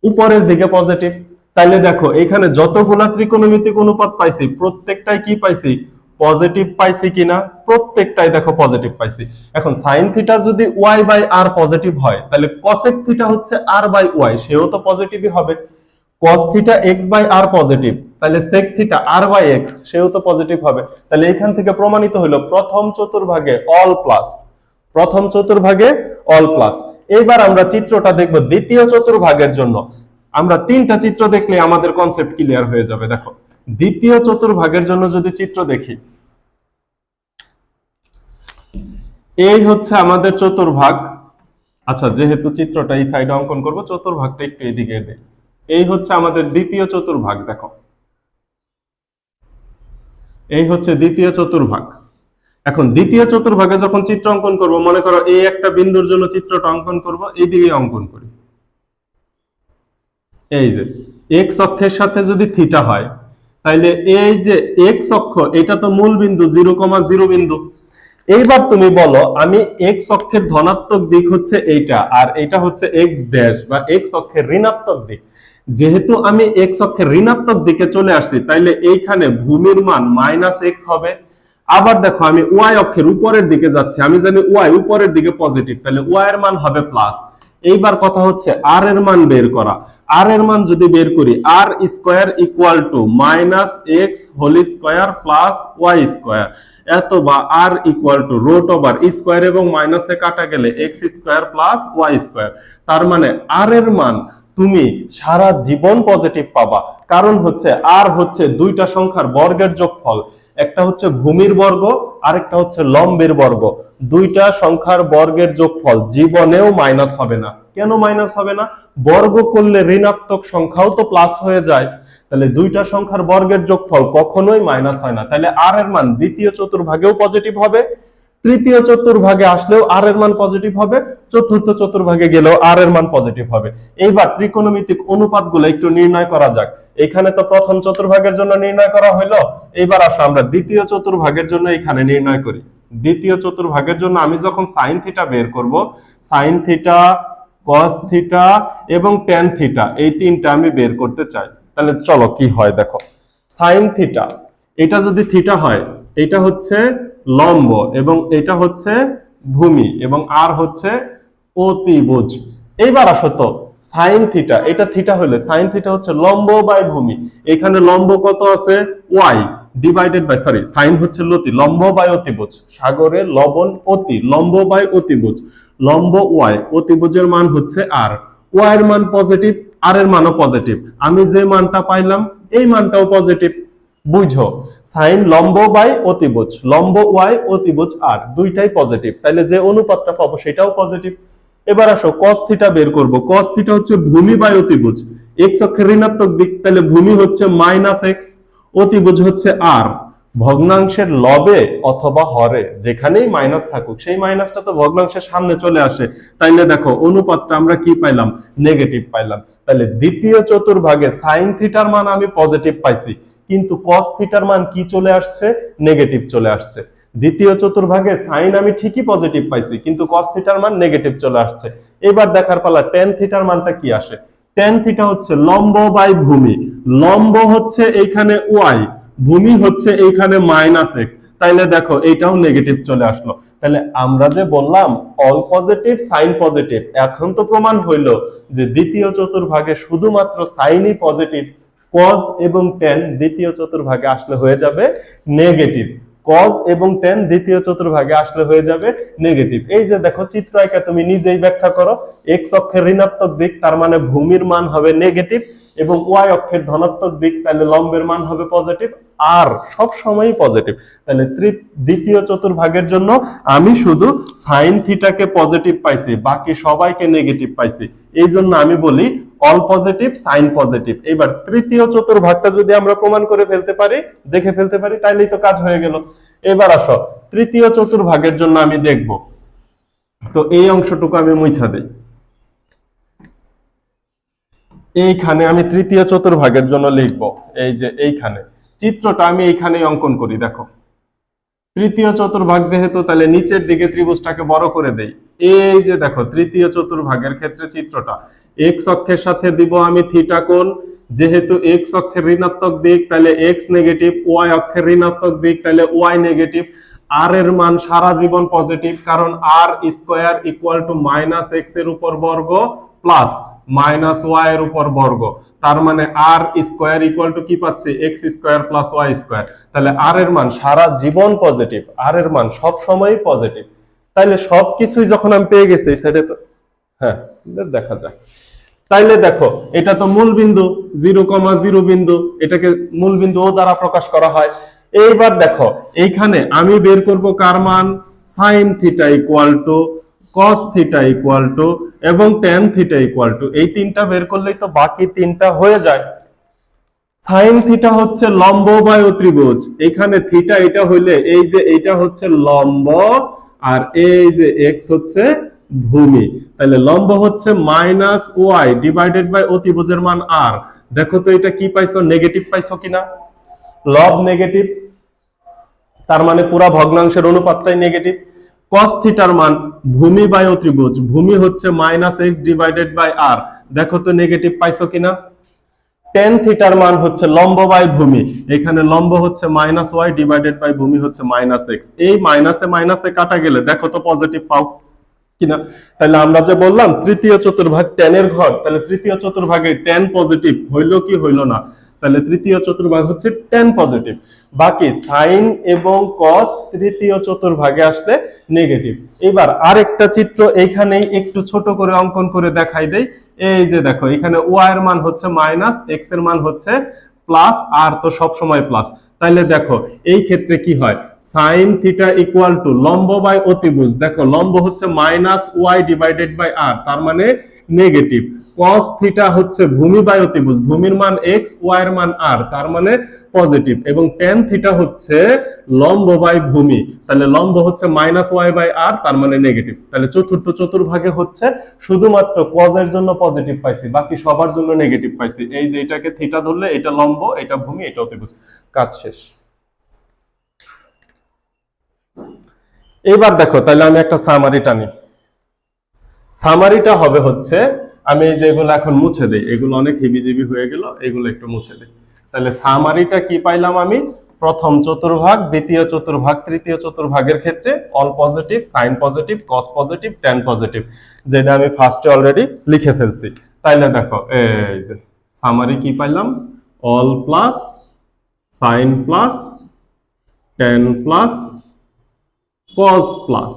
উপরের দিকে পজিটিভ। তাইলে দেখো এখানে যতগুলা ত্রিকোণমিতিক অনুপাত পাইছি প্রত্যেকটাই কি পাইছি? পজিটিভ পাইছি কিনা? প্রত্যেকটাই দেখো পজিটিভ পাইছি। এখন সাইন থিটা যদি y বাই r পজিটিভ হয়, তাহলে cosec থিটা হচ্ছে r বাই y, সেও তো পজিটিভই হবে। cos theta x by r positive, তাহলে sec theta r by x, সেও তো পজিটিভ হবে। তাহলে এখান থেকে প্রমাণিত হলো প্রথম চতুর্ভাগে অল প্লাস, প্রথম চতুর্ভাগে অল প্লাস। এবার আমরা চিত্রটা দেখব দ্বিতীয় চতুর্ভাগের জন্য। আমরা তিনটা চিত্র দেখলে আমাদের কনসেপ্ট ক্লিয়ার হয়ে যাবে। দেখো দ্বিতীয় চতুর্ভাগের জন্য যদি চিত্র দেখি, এই হচ্ছে আমাদের চতুর্ভাগ। আচ্ছা, যেহেতু চিত্রটা এই সাইডে অঙ্কন করব, চতুর্ভাগটা একটু এদিকে দেই। এই হচ্ছে আমাদের দ্বিতীয় চতুর্ভাগ। দেখো এই হচ্ছে দ্বিতীয় চতুর্ভাগ। এখন দ্বিতীয় চতুর্ভাগে যখন চিত্র অঙ্কন করব, মনে করো এই একটা বিন্দুর জন্য চিত্রটা অঙ্কন করব, এইদিকে অঙ্কন করি। এই যে এক্স অক্ষের সাথে যদি থিটা হয়, তাহলে এই যে এক্স অক্ষ এটা তো মূল বিন্দু 0,0 বিন্দু। এইবার তুমি বলো আমি এক্স অক্ষের ধনাত্মক দিক হচ্ছে এইটা, আর এটা হচ্ছে এক্স ড্যাশ বা এক্স অক্ষের ঋণাত্মক দিক। যেহেতু আমি এক্স অক্ষের ঋণাত্মক দিকে চলে আসছি, তাইলে এইখানে ভূমির মান -x হবে। আবার দেখো আমি ওয়াই অক্ষের উপরের দিকে যাচ্ছি, আমি জানি ওয়াই উপরের দিকে পজিটিভ, তাহলে ওয়াই এর মান হবে প্লাস। এইবার কথা হচ্ছে আর এর মান বের করা। আর এর মান যদি বের করি, R square equal to -x whole square plus Y square, অথবা R equal to root over square এবং মাইনাসে কাটা গেলে x square plus Y square. তার মানে আর এর মান তুমি সারা জীবন পজিটিভ পাবা। কারণ হচ্ছে আর হচ্ছে দুইটা সংখ্যার বর্গের যোগফল, একটা হচ্ছে ভূমির বর্গ আর একটা হচ্ছে লম্বের বর্গ। দুইটা সংখ্যার বর্গের যোগফল জীবনেও মাইনাস হবে না। কেন মাইনাস হবে না? বর্গ করলে ঋণাত্মক সংখ্যাও তো প্লাস হয়ে যায়, তাহলে দুইটা সংখ্যার বর্গের যোগফল কখনোই মাইনাস হয় না। তাহলে আর এর মান দ্বিতীয় চতুর্ভাগেও পজিটিভ হবে, তৃতীয় চতুর্ভাগে আসলেও আর এর মান পজিটিভ হবে, চতুর্থ চতুর্ভাগে গেলেও আর এর মান পজিটিভ হবে। এইবার ত্রিকোণমিতিক অনুপাতগুলো একটু নির্ণয় করা যাক। এখানে তো প্রথম চতুর্ভাগের জন্য নির্ণয় করা হলো, এইবার আসো আমরা দ্বিতীয় চতুর্ভাগের জন্য এখানে নির্ণয় করি। দ্বিতীয় চতুর্ভাগের জন্য আমি যখন সাইন থিটা বের করব, সাইন থিটা, কস থিটা এবং ট্যান থিটা, এই তিনটা আমি বের করতে চাই। তাহলে চলো কি হয় দেখো। সাইন থিটা, এটা যদি থিটা হয়, এটা হচ্ছে লম্ব এবং এটা হচ্ছে ভূমি এবং আর হচ্ছে অতিভুজ। এইবার আসো তো সাইন থিটা, এটা থিটা হলে সাইন থিটা হচ্ছে লম্ব বাই ভূমি। এখানে লম্ব কত আছে? y divided by, sorry sine হচ্ছে লতি, লম্ব বাই অতিভুজ, সাগরে লবণ অতি, লম্ব বাই অতিভুজ, লম্ব y, অতিভুজের মান হচ্ছে r, y এর মান পজিটিভ, r এর মানও পজিটিভ। আমি যে মানটা পাইলাম এই মানটাও পজিটিভ। বুঝো, সাইন লম্ব বাই অতিভুজ, লম্ব y অতিভুজ r, দুইটাই পজিটিভ, তাহলে যে অনুপাতটা পাবো সেটাও পজিটিভ। এবার আসো cos থিটা বের করব। cos থিটা হচ্ছে ভূমি বাই অতিভুজ, x অক্ষের ঋণাত্মক দিক, তাহলে ভূমি হচ্ছে -x, অতিভুজ হচ্ছে r। ভগ্নাংশের লবে অথবা হরে যেখানেই মাইনাস থাকুক, সেই মাইনাসটা তো ভগ্নাংশের সামনে চলে আসে, তাইলে দেখো অনুপাতটা আমরা কি পাইলাম? নেগেটিভ পাইলাম। তাহলে দ্বিতীয় চতুর্ভাগে সাইন থিটার মান আমি পজিটিভ পাইছি, কিন্তু কস থিটার মান কি চলে আসছে, নেগেটিভ চলে আসছে। দ্বিতীয় চতুর্ভাগে সাইন আমি ঠিকই পজিটিভ পাইছি, কিন্তু কস থিটার মান নেগেটিভ চলে আসছে। এবার দেখার পালা টেন থিটার মানটা কি আসে। টেন থিটা হচ্ছে লম্ব বাই ভূমি, লম্ব হচ্ছে এইখানে ওয়াই, ভূমি হচ্ছে এইখানে মাইনাস এক্স, তাইলে দেখো এইটাও নেগেটিভ চলে আসলো। তাহলে আমরা যে বললাম অল পজিটিভ সাইন পজিটিভ, এখন তো প্রমাণ হইলো যে দ্বিতীয় চতুর্ভাগে শুধুমাত্র সাইনই পজিটিভ, কজ এবং টেন দ্বিতীয় চতুর্ভাগে আসলে হয়ে যাবে নেগেটিভ, কজ এবং টেন দ্বিতীয় চতুর্ভাগে আসলে হয়ে যাবে নেগেটিভ। এই যে দেখো চিত্র এঁকে তুমি নিজেই ব্যাখ্যা করো, এক্স অক্ষের ঋণাত্মক দিক তার মানে ভূমির মান হবে নেগেটিভ, এবং ওয়াই অক্ষের ধনাত্মক দিক তাহলে লম্বের মান হবে পজিটিভ, আর সব সময়ই পজিটিভ। তাহলে দ্বিতীয় চতুর্ভাগের জন্য আমি শুধু সাইন থিটাকে পজিটিভ পাইছি, বাকি সবাইকে নেগেটিভ পাইছি, এই জন্য আমি বলি অল পজিটিভ সাইন পজিটিভ। এবার তৃতীয় চতুর্ভাগটা যদি আমরা প্রমাণ করে ফেলতে পারি, দেখে ফেলতে পারি, তাইলেই তো কাজ হয়ে গেল। এবার আসো তৃতীয় চতুর্ভাগের জন্য আমি দেখব, তো এই অংশটুকু আমি মুছা দেই। এইখানে আমি তৃতীয় চতুর্ভাগের জন্য লিখব, এই যে এইখানে চিত্রটা আমি এইখানেই অঙ্কন করি। দেখো তৃতীয় চতুর্ভাগ যেহেতু, তাহলে নিচের দিকে ত্রিভুজটাকে বড় করে দেই। এই যে দেখো তৃতীয় চতুর্ভাগের ক্ষেত্রে চিত্রটা, এক্স অক্ষের সাথে দিব আমি থিটা কোণ, যেহেতু এক্স অক্ষের ঋণাত্মক দিক তাহলে এক্স নেগেটিভ, ওয়াই অক্ষের ঋণাত্মক দিক তাহলে ওয়াই নেগেটিভ, আর এর মান সারা জীবন পজিটিভ, কারণ R square equal to minus X এর উপর বর্গ প্লাস মাইনাস ওয়াই এর উপর বর্গ, তার মানে আর স্কয়ার ইকুয়াল টু কি পাচ্ছি, x square plus Y square. তাহলে আর এর মান সারা জীবন পজিটিভ, আর এর মান সব সময় পজিটিভ। তাইলে সবকিছুই যখন আমি পেয়ে গেছি সেটা তো হ্যাঁ দেখা যায়। তাইলে দেখো এটা তো মূল বিন্দু 0,0 বিন্দু, এটাকে মূল বিন্দু ও দ্বারা প্রকাশ করা হয়। এইবার দেখো এইখানে আমি বের করব কার মান, sine theta equal to cos theta equal to এবং টেন থিটা ইকুয়াল টু, এই তিনটা বের করলেই তো বাকি তিনটা হয়ে যায়। সাইন থিটা হচ্ছে লম্ব বায়ু ত্রিভুজ, এখানে থিটা এটা হইলে এই যে এটা হচ্ছে লম্ব, আর এই যে এক্স হচ্ছে ভূমি, তাহলে লম্ব হচ্ছে মাইনাস ওয়াই ডিভাইডেড বাই অতিভুজের মান আর। দেখো তো এটা কি পাইছো, নেগেটিভ পাইছো কিনা, লব নেগেটিভ, তার মানে পুরা ভগ্নাংশের অনুপাতটাই নেগেটিভ। কস থিটার মান ভূমি বাই অতিভুজ, ভূমি হচ্ছে মাইনাস এক্স ডিভাইডেড বাই আর, দেখো তো নেগেটিভ পাইছো কিনা। টেন থিটার মান হচ্ছে লম্ব বাই ভূমি, এখানে লম্ব হচ্ছে মাইনাস ওয়াই ডিভাইডেড বাই ভূমি হচ্ছে মাইনাস এক্স, এই মাইনাসে মাইনাসে কাটা গেলে দেখো তো পজিটিভ পাও কিনা। তাহলে আমরা যে বললাম তৃতীয় চতুর্ভাগ টেনের ঘর, তাহলে তৃতীয় চতুর্ভাগে টেন পজিটিভ হইলো কি হইলো না, তাহলে তৃতীয় চতুর্ভাগ হচ্ছে টেন পজিটিভ। বাকি সাইন এবং কস তৃতীয় চতুর্ভাগে আসলে নেগেটিভ। এবার আরেকটা চিত্র এইখানেই একটু ছোট করে অঙ্কন করে দেখাই দেই। এই যে দেখো এখানে ওয়াই এর মান হচ্ছে মাইনাস, এক্স এর মান হচ্ছে প্লাস, আর তো সব সময় প্লাস। তাহলে দেখো এই ক্ষেত্রে কি হয়, সাইন থিটা ইকুয়াল টু লম্ব বাই অতিভুজ, দেখো লম্ব হচ্ছে মাইনাস ওয়াই ডিভাইডেড বাই আর, তার মানে নেগেটিভ। কস থিটা হচ্ছে ভূমি বাই অতিভুজ, ভূমির মান এক্স, ওয়াই এর মান আর, তার মানে পজিটিভ, এবং টেন থিটা হচ্ছে লম্ব বাই ভূমি, তাহলে লম্ব হচ্ছে মাইনাস ওয়াই বাই আর, তার মানে নেগেটিভ। তাহলে চতুর্থ চতুর্ভাগে হচ্ছে শুধুমাত্র কজ এর জন্য পজিটিভ পাইছি, বাকি সবার জন্য নেগেটিভ পাইছি। এই যে এটাকে থিটা ধরলে এটা লম্ব, এটা ভূমি, এটা অতিভুজ, কাজ শেষ। এবার দেখো তাহলে আমি একটা সামারি টানি, সামারিটা হবে হচ্ছে, আমি যেগুলো এখন মুছে দেই, এগুলো অনেক হিবিজিবি হয়ে গেল, এগুলো একটু মুছে দেই। তাহলে সামারিটা কি পাইলাম আমি, প্রথম চতুর্ভাগ, দ্বিতীয় চতুর্ভাগ, তৃতীয় চতুর্ভাগের ক্ষেত্রে all positive, sine positive, cos positive, tan positive, যেটা আমি ফার্স্টে অলরেডি লিখে ফেলছি। তাইলে দেখো এই যে সামারি কি পাইলাম, all plus sine plus tan plus cos plus.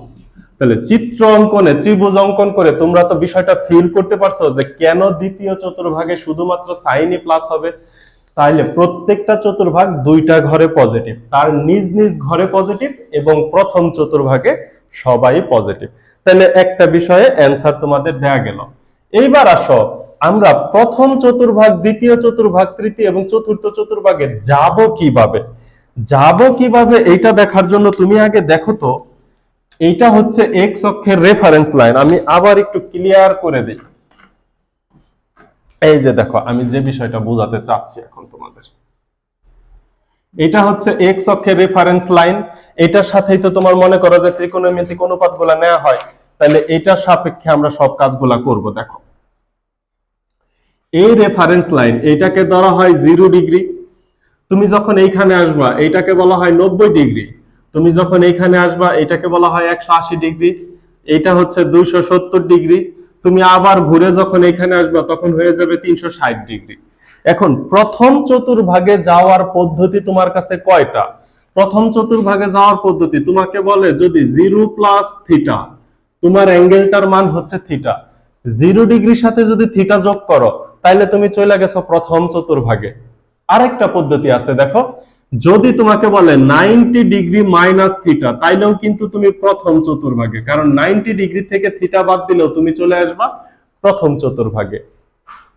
তাহলে চিত্র অঙ্কনে ত্রিভুজ অঙ্কন করে তোমরা তো বিষয়টা ফিল করতে পারছো যে কেন দ্বিতীয় চতুর্ভাগে শুধুমাত্র সাইনই প্লাস হবে। তাইলে প্রত্যেকটা চতুর্ভাগ দুইটা ঘরে পজিটিভ, তার নিজ নিজ ঘরে পজিটিভ, এবং প্রথম চতুর্ভাগে সবাই পজিটিভ। তাহলে একটা বিষয়ে অ্যান্সার তোমাদের দেয়া গেল। এইবার আসো আমরা প্রথম চতুর্ভাগ, দ্বিতীয় চতুর্ভাগ, তৃতীয় এবং চতুর্থ চতুর্ভাগে যাব কিভাবে, এইটা দেখার জন্য তুমি আগে দেখো তো এইটা হচ্ছে এক্স অক্ষের রেফারেন্স লাইন। আমি আবার একটু ক্লিয়ার করে দিই, এই যে দেখো আমি যে বিষয়টা বোঝাতে চাচ্ছি এখন তোমাদের, এটা হচ্ছে এক্স অক্ষের রেফারেন্স লাইন, এটার সাথেই তো তোমার মনে করো যে ত্রিকোণমিতিক অনুপাতগুলো নেওয়া হয়, তাহলে এটার সাপেক্ষে আমরা সব কাজগুলা করব। দেখো এই রেফারেন্স লাইন এটাকে ধরা হয় 0 ডিগ্রি, তুমি যখন এইখানে আসবা এটাকে বলা হয় 90 ডিগ্রি, তুমি যখন এইখানে আসবা এটাকে বলা হয় 180 ডিগ্রি, এটা হচ্ছে 270 ডিগ্রি, তুমি আবার ঘুরে যখন এখানে আসবা তখন হয়ে যাবে 360 ডিগ্রি। এখন প্রথম চতুর্ভাগে যাওয়ার পদ্ধতি তোমার কাছে কয়টা? প্রথম চতুর্ভাগে যাওয়ার পদ্ধতি তোমাকে বলে যদি 0 + থিটা, তোমার অ্যাঙ্গেলটার মান হচ্ছে থিটা, 0 ডিগ্রির সাথে যদি থিটা যোগ করো তাহলে তুমি চলে গেছো প্রথম চতুর্ভাগে। আরেকটা পদ্ধতি আছে দেখো, যদি তোমাকে বলে 90 ডিগ্রি মাইনাস থিটা, তাইলেও কিন্তু তুমি প্রথম চতুর্ভাগে, কারণ 90 ডিগ্রি থেকে থিটা বাদ দিলেও তুমি চলে আসবা প্রথম চতুর্ভাগে।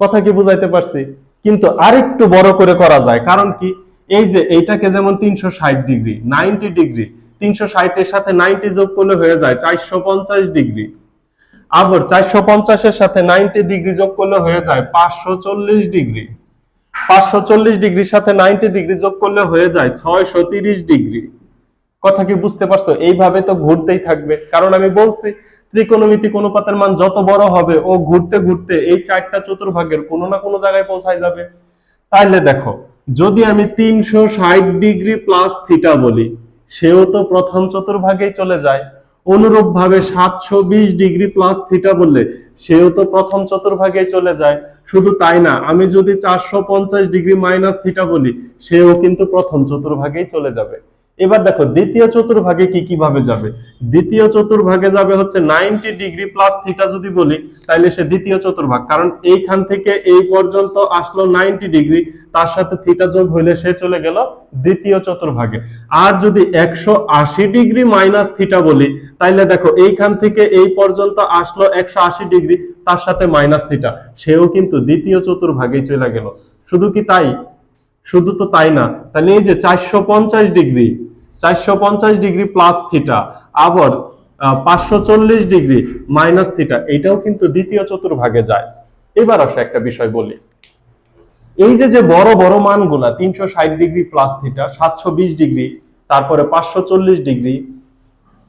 কথা কি বুঝাইতে পারছি? কিন্তু আরেকটু বড় করে করা যায়, কারণ কি এই যে এইটাকে যেমন 360 ডিগ্রি, 90 ডিগ্রি, 360 এর সাথে 90 যোগ করলে হয়ে যায় 450 ডিগ্রি, আবার 450 এর সাথে 90 ডিগ্রি যোগ করলে হয়ে যায় 540 ডিগ্রি, 540 ডিগ্রির সাথে 90 ডিগ্রি যোগ করলে হয়ে যায় 630 ডিগ্রি। কথা কি বুঝতে পারছো? এইভাবে তো ঘুরতেই থাকবে, কারণ আমি বলছি ত্রিকোণমিতিক অনুপাতের মান যত বড় হবে ও ঘুরতে ঘুরতে এই চারটা চতুর্ভাগের কোনো না কোনো জায়গায় পৌঁছায় যাবে। তাহলে দেখো যদি আমি 360 ডিগ্রি প্লাস থিটা বলি, সেও তো প্রথম চতুর্ভাগেই চলে যায়। অনুরূপ ভাবে 720 ডিগ্রি প্লাস থিটা বললে সেও তো প্রথম চতুর্ভাগেই চলে যায়। শুধু তাই না, আমি যদি 450 ডিগ্রি মাইনাস থিটা বলি সেও কিন্তু প্রথম চতুর্ভাগেই চলে যাবে। এবার দেখো দ্বিতীয় চতুর্ভাগে কি কিভাবে যাবে। দ্বিতীয় চতুর্ভাগে যাবে হচ্ছে 90 ডিগ্রি প্লাস থিটা যদি বলি তাহলে সে দ্বিতীয় চতুর্ভাগ, কারণ এইখান থেকে এই পর্যন্ত আসলো 90 ডিগ্রি, তার সাথে থিটা যোগ হইলে সে চলে গেল দ্বিতীয় চতুর্ভাগে। আর যদি 180 ডিগ্রি মাইনাস থিটা বলি তাইলে দেখো এইখান থেকে এই পর্যন্ত আসলো 180 ডিগ্রি, তার সাথে মাইনাস থিটা, সেও কিন্তু দ্বিতীয় চতুর্ভাগে চলে গেল। শুধু কি তাই? শুধু তো তাই না, তাহলে এই যে 450 ডিগ্রি, 450 ডিগ্রি প্লাস থিটা, আবার 540 ডিগ্রি মাইনাস থিটা, এটাও কিন্তু দ্বিতীয় চতুর্ভাগে যায়। এবার আসে একটা বিষয় বলি, এই যে যে বড় বড় মানগুলা 360 ডিগ্রি প্লাস থিটা, 720 ডিগ্রি, তারপরে 540 ডিগ্রি,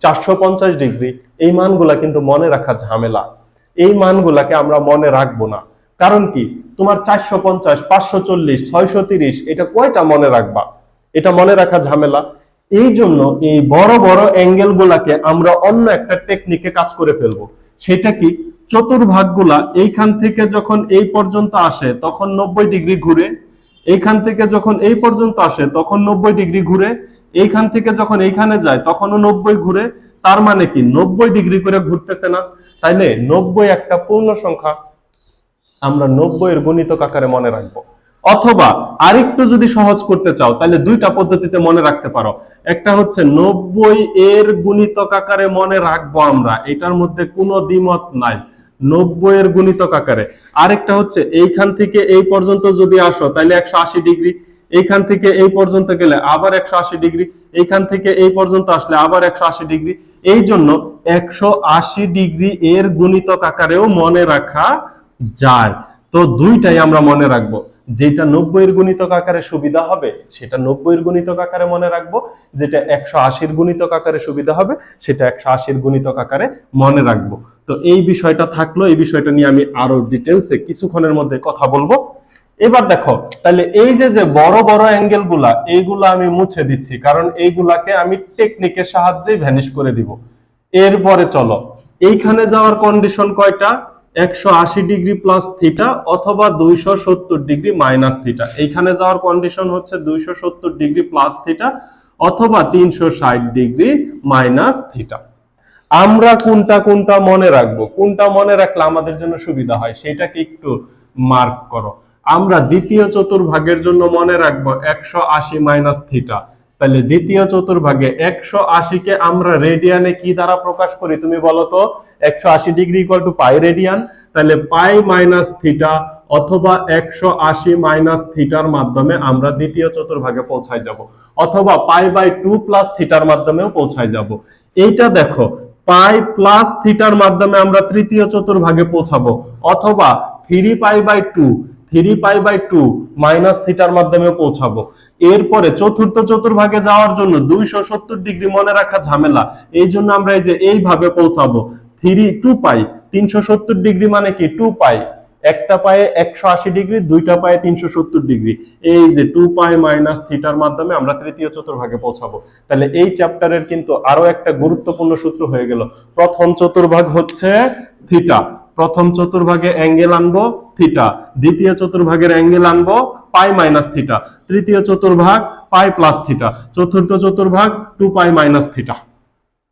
450 ডিগ্রি, এই মানগুলা কিন্তু মনে রাখা ঝামেলা। এই মানগুলাকে আমরা মনে রাখবো না। কারণ কি, তোমার 450, 540, 630 এটা কয়টা মনে রাখবা? এটা মনে রাখা ঝামেলা। এই জন্য এই বড় বড় অ্যাঙ্গেল গুলাকে আমরা অন্য একটা টেকনিকে কাজ করে ফেলবো। সেটা কি, চতুর্ভাগগুলা এইখান থেকে যখন এই পর্যন্ত আসে তখন 90 ডিগ্রি ঘুরে, এইখান থেকে যখন এই পর্যন্ত আসে তখন 90 ডিগ্রি ঘুরে, এইখান থেকে যখন এইখানে যায় তখনও 90 ঘুরে। তার মানে কি 90 ডিগ্রি করে ঘুরতেছে না? তাইলে 90 একটা পূর্ণ সংখ্যা, আমরা 90 এর গুণিতক আকারে মনে রাখবো। অথবা আরেকটু যদি সহজ করতে চাও তাহলে দুইটা পদ্ধতিতে মনে রাখতে পারো। একটা হচ্ছে 90 এর গুণিতক আকারে মনে রাখবো আমরা, এটার মধ্যে কোনো দ্বিমত নাই, 90 এর গুণিতক আকারে। আরেকটা হচ্ছে এইখান থেকে এই পর্যন্ত যদি আসো তাহলে 180 ডিগ্রি, এইখান থেকে এই পর্যন্ত গেলে আবার 180 ডিগ্রি, এইখান থেকে এই পর্যন্ত আসলে আবার 180 ডিগ্রি। এই জন্য 180 ডিগ্রি এর গুণিতক আকারেও মনে রাখা যায়। তো দুইটাই আমরা মনে রাখবো, যেটা 90 এর গুণিতক আকারে সুবিধা হবে সেটা 90 এর গুণিতক আকারে মনে রাখবো, যেটা 180 এর গুণিতক আকারে সুবিধা হবে সেটা 180 এর গুণিতক আকারে মনে রাখবো। তো এই বিষয়টা থাকলো, এই বিষয়টা নিয়ে আমি আরো ডিটেলসে কিছুক্ষণের মধ্যে কথা বলবো। এবার দেখো তাহলে এই যে যে বড় বড় অ্যাঙ্গেল গুলা, এইগুলা আমি মুছে দিচ্ছি, কারণ এইগুলাকে আমি টেকনিকের সাহায্যে ভ্যানিশ করে দিব। এরপরে চলো এইখানে যাওয়ার কন্ডিশন কয়টা, 180 ডিগ্রি প্লাস থিটা অথবা 270 ডিগ্রি মাইনাস থিটা। এইখানে যাওয়ার কন্ডিশন হচ্ছে 270 ডিগ্রি প্লাস থিটা অথবা 360 ডিগ্রি মাইনাস থিটা। আমরা কোনটা কোনটা মনে রাখবো, কোনটা মনে রাখলে আমাদের জন্য সুবিধা হয় সেটাকে একটু মার্ক করো। আমরা দ্বিতীয় চতুর্ভাগের জন্য মনে রাখবো 180 মাইনাস থিটা। তাহলে দ্বিতীয় চতুর্ভাগে 180 কে আমরা রেডিয়ানে কি দ্বারা প্রকাশ করি তুমি বলো তো? 180 ডিগ্রি ইকুয়াল টু পাই রেডিয়ান। তাহলে পাই মাইনাস থিটা অথবা 180 মাইনাস থিটার মাধ্যমে আমরা দ্বিতীয় চতুর্ভাগে পৌঁছায় যাব, অথবা পাই বাই 2 প্লাস থিটার মাধ্যমেও পৌঁছায় যাব। এইটা দেখো পাই প্লাস থিটার মাধ্যমে আমরা তৃতীয় চতুর্ভাগে পৌঁছাবো, অথবা 3π/2 মাইনাস থিটার মাধ্যমে পৌঁছাবো। এরপরে চতুর্থ চতুর্ভাগে যাওয়ার জন্য 270 ডিগ্রি মনে রাখা ঝামেলা, এই জন্য আমরা এই যে এইভাবে পৌঁছাবো 2π। 370 ডিগ্রি মানে কি 2π, একটা পায়ে 180 ডিগ্রি, দুইটা পায়ে 370 ডিগ্রি, এই যে 2π মাইনাস থিটার মাধ্যমে আমরা তৃতীয় চতুর্ভাগে পৌঁছাবো। তাহলে এই চ্যাপ্টারের কিন্তু আরো একটা গুরুত্বপূর্ণ সূত্র হয়ে গেল। প্রথম চতুর্ভাগ হচ্ছে থিটা, প্রথম চতুর্ভাগে অ্যাঙ্গেল আনবো থিটা, দ্বিতীয় চতুর্ভাগের অ্যাঙ্গেল আনবো পাই মাইনাস থিটা, তৃতীয় চতুর্ভাগ পাই প্লাস থিটা, চতুর্থ চতুর্ভাগ 2π মাইনাস থিটা।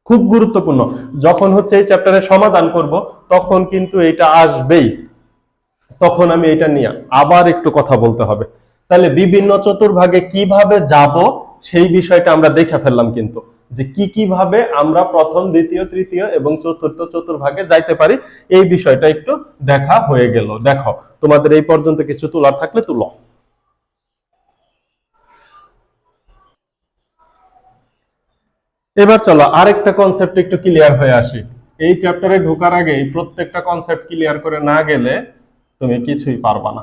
খুব গুরুত্বপূর্ণ, যখন হচ্ছে এই চ্যাপ্টারের সমাধান করব তখন কিন্তু এটা আসবেই, তখন আমি এটা নিয়ে আবার একটু কথা বলতে হবে। তাহলে বিভিন্ন চতুর্ভাগে কিভাবে যাব সেই বিষয়টা আমরা দেখে ফেললাম, কিন্তু যে কিভাবে আমরা প্রথম, দ্বিতীয়, তৃতীয় এবং চতুর্থ চতুর্ভাগে যাইতে পারি এই বিষয়টা একটু দেখা হয়ে গেল। দেখো, তোমাদের এই পর্যন্ত কিছু তোলার থাকলে তুলো। এবার চলো আরেকটা কনসেপ্ট একটু ক্লিয়ার হয়ে আসি। এই চ্যাপ্টারে ঢোকার আগে প্রত্যেকটা কনসেপ্ট ক্লিয়ার করে না গেলে তুমি কিছুই পারবা না।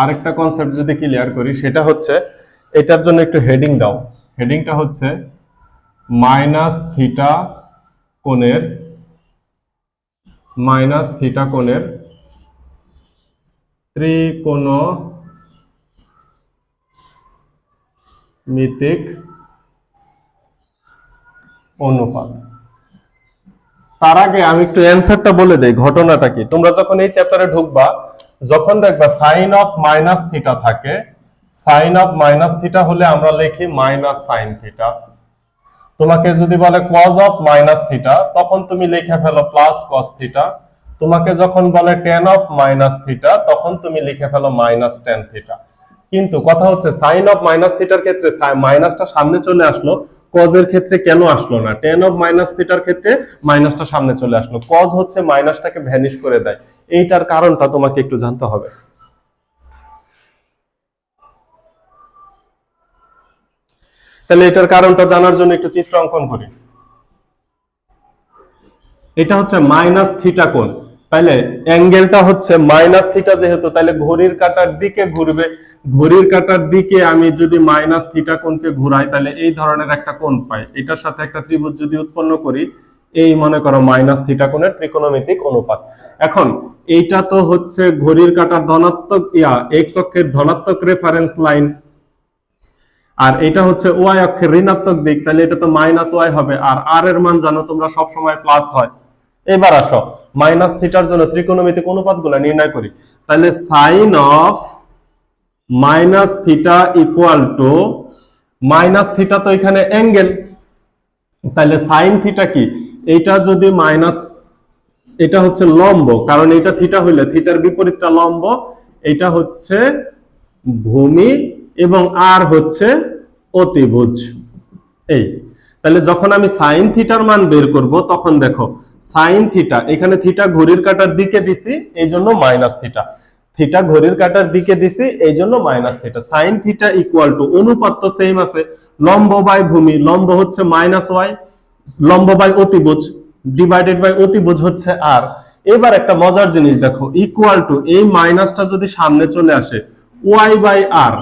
আরেকটা কনসেপ্ট যদি ক্লিয়ার করি সেটা হচ্ছে, এটার জন্য একটু হেডিং দাও। হেডিংটা হচ্ছে মাইনাস থিটা কোণের ত্রিকোণমিতিক অনুপাত। তার আগে আমি একটু অ্যান্সারটা বলে দেই, ঘটনাটা কি। তোমরা যখন এই চ্যাপ্টারে ঢুকবা, যখন দেখবা সাইন অফ মাইনাস থিটা থাকে, সাইন অফ মাইনাস থিটা হলে আমরা লিখি মাইনাস সাইন থিটা। তোমাকে যদি বলে কজ অফ মাইনাস থিটা, তখন তুমি লিখে ফেলো প্লাস কস থিটা। তোমাকে যখন বলে টেন অফ মাইনাস থিটা, তখন তুমি লিখে ফেলো মাইনাস টেন থিটা। কিন্তু কথা হচ্ছে সাইন অফ মাইনাস থিটার ক্ষেত্রে মাইনাসটা সামনে চলে আসলো, কজের ক্ষেত্রে কেন আসলো না? টেন অফ মাইনাস থিটার ক্ষেত্রে মাইনাসটা সামনে চলে আসলো, কজ হচ্ছে মাইনাসটাকে ভ্যানিশ করে দেয়। এইটার কারণটা তোমাকে একটু জানতে হবে। তাহলে এটার কারণটা জানার জন্য একটু চিত্র অঙ্কন করি। এটা হচ্ছে মাইনাস থিটা কোণ, তাহলে অ্যাঙ্গেলটা হচ্ছে মাইনাস থিটা যেহেতু, তাহলে ঘড়ির কাঁটার দিকে ঘুরবে। ঘড়ির কাঁটার দিকে আমি যদি মাইনাস থিটা কোণকে ঘুরাই, তাহলে এই ধরনের একটা কোণ পাই। এটার সাথে একটা ত্রিভুজ যদি উৎপন্ন করি, এই মনে করো মাইনাস থিটা কোণের ত্রিকোণমিতিক অনুপাত। এখন এইটা তো হচ্ছে ঘড়ির কাঁটার ধনাত্মক এক্স অক্ষের ধনাত্মক রেফারেন্স লাইন, আর এটা হচ্ছে ওয়াই অক্ষের ঋণাত্মক দিক, তাহলে এটা তো মাইনাস ওয়াই হবে। আর আর এর মান জানো তোমরা সব সময় প্লাস হয়। এবার আসো মাইনাস থিটার জন্য ত্রিকোণমিতিক অনুপাতগুলো নির্ণয় করি। তাহলে sine of minus theta equal to, minus theta তো এখানে অ্যাঙ্গেল, তাহলে সাইন থিটা কি? এটা যদি মাইনাস, এটা হচ্ছে লম্ব, কারণ এটা থিটা হইলে থিটার বিপরীতটা লম্ব, এটা হচ্ছে ভূমি এবং আর হচ্ছে অতিভুজ। এই তাহলে যখন আমি সাইন থিটার মান বের করব, তখন দেখো সাইন থিটা, এখানে থিটা ঘড়ির কাঁটার দিকে দিছি এই জন্য মাইনাস থিটা, থিটা ঘড়ির কাঁটার দিকে দিছি এই জন্য minus theta. Sign theta equal two, অনুপাত তো সেম আছে, লম্ব বাই ভূমি, লম্ব হচ্ছে মাইনাস ওয়াই, লম্ব বাই অতিভুজ ডিভাইডেড বাই অতিভুজ হচ্ছে আর। এবার একটা মজার জিনিস দেখো, ইকুয়াল টু, এই মাইনাসটা যদি সামনে চলে আসে, Y by R,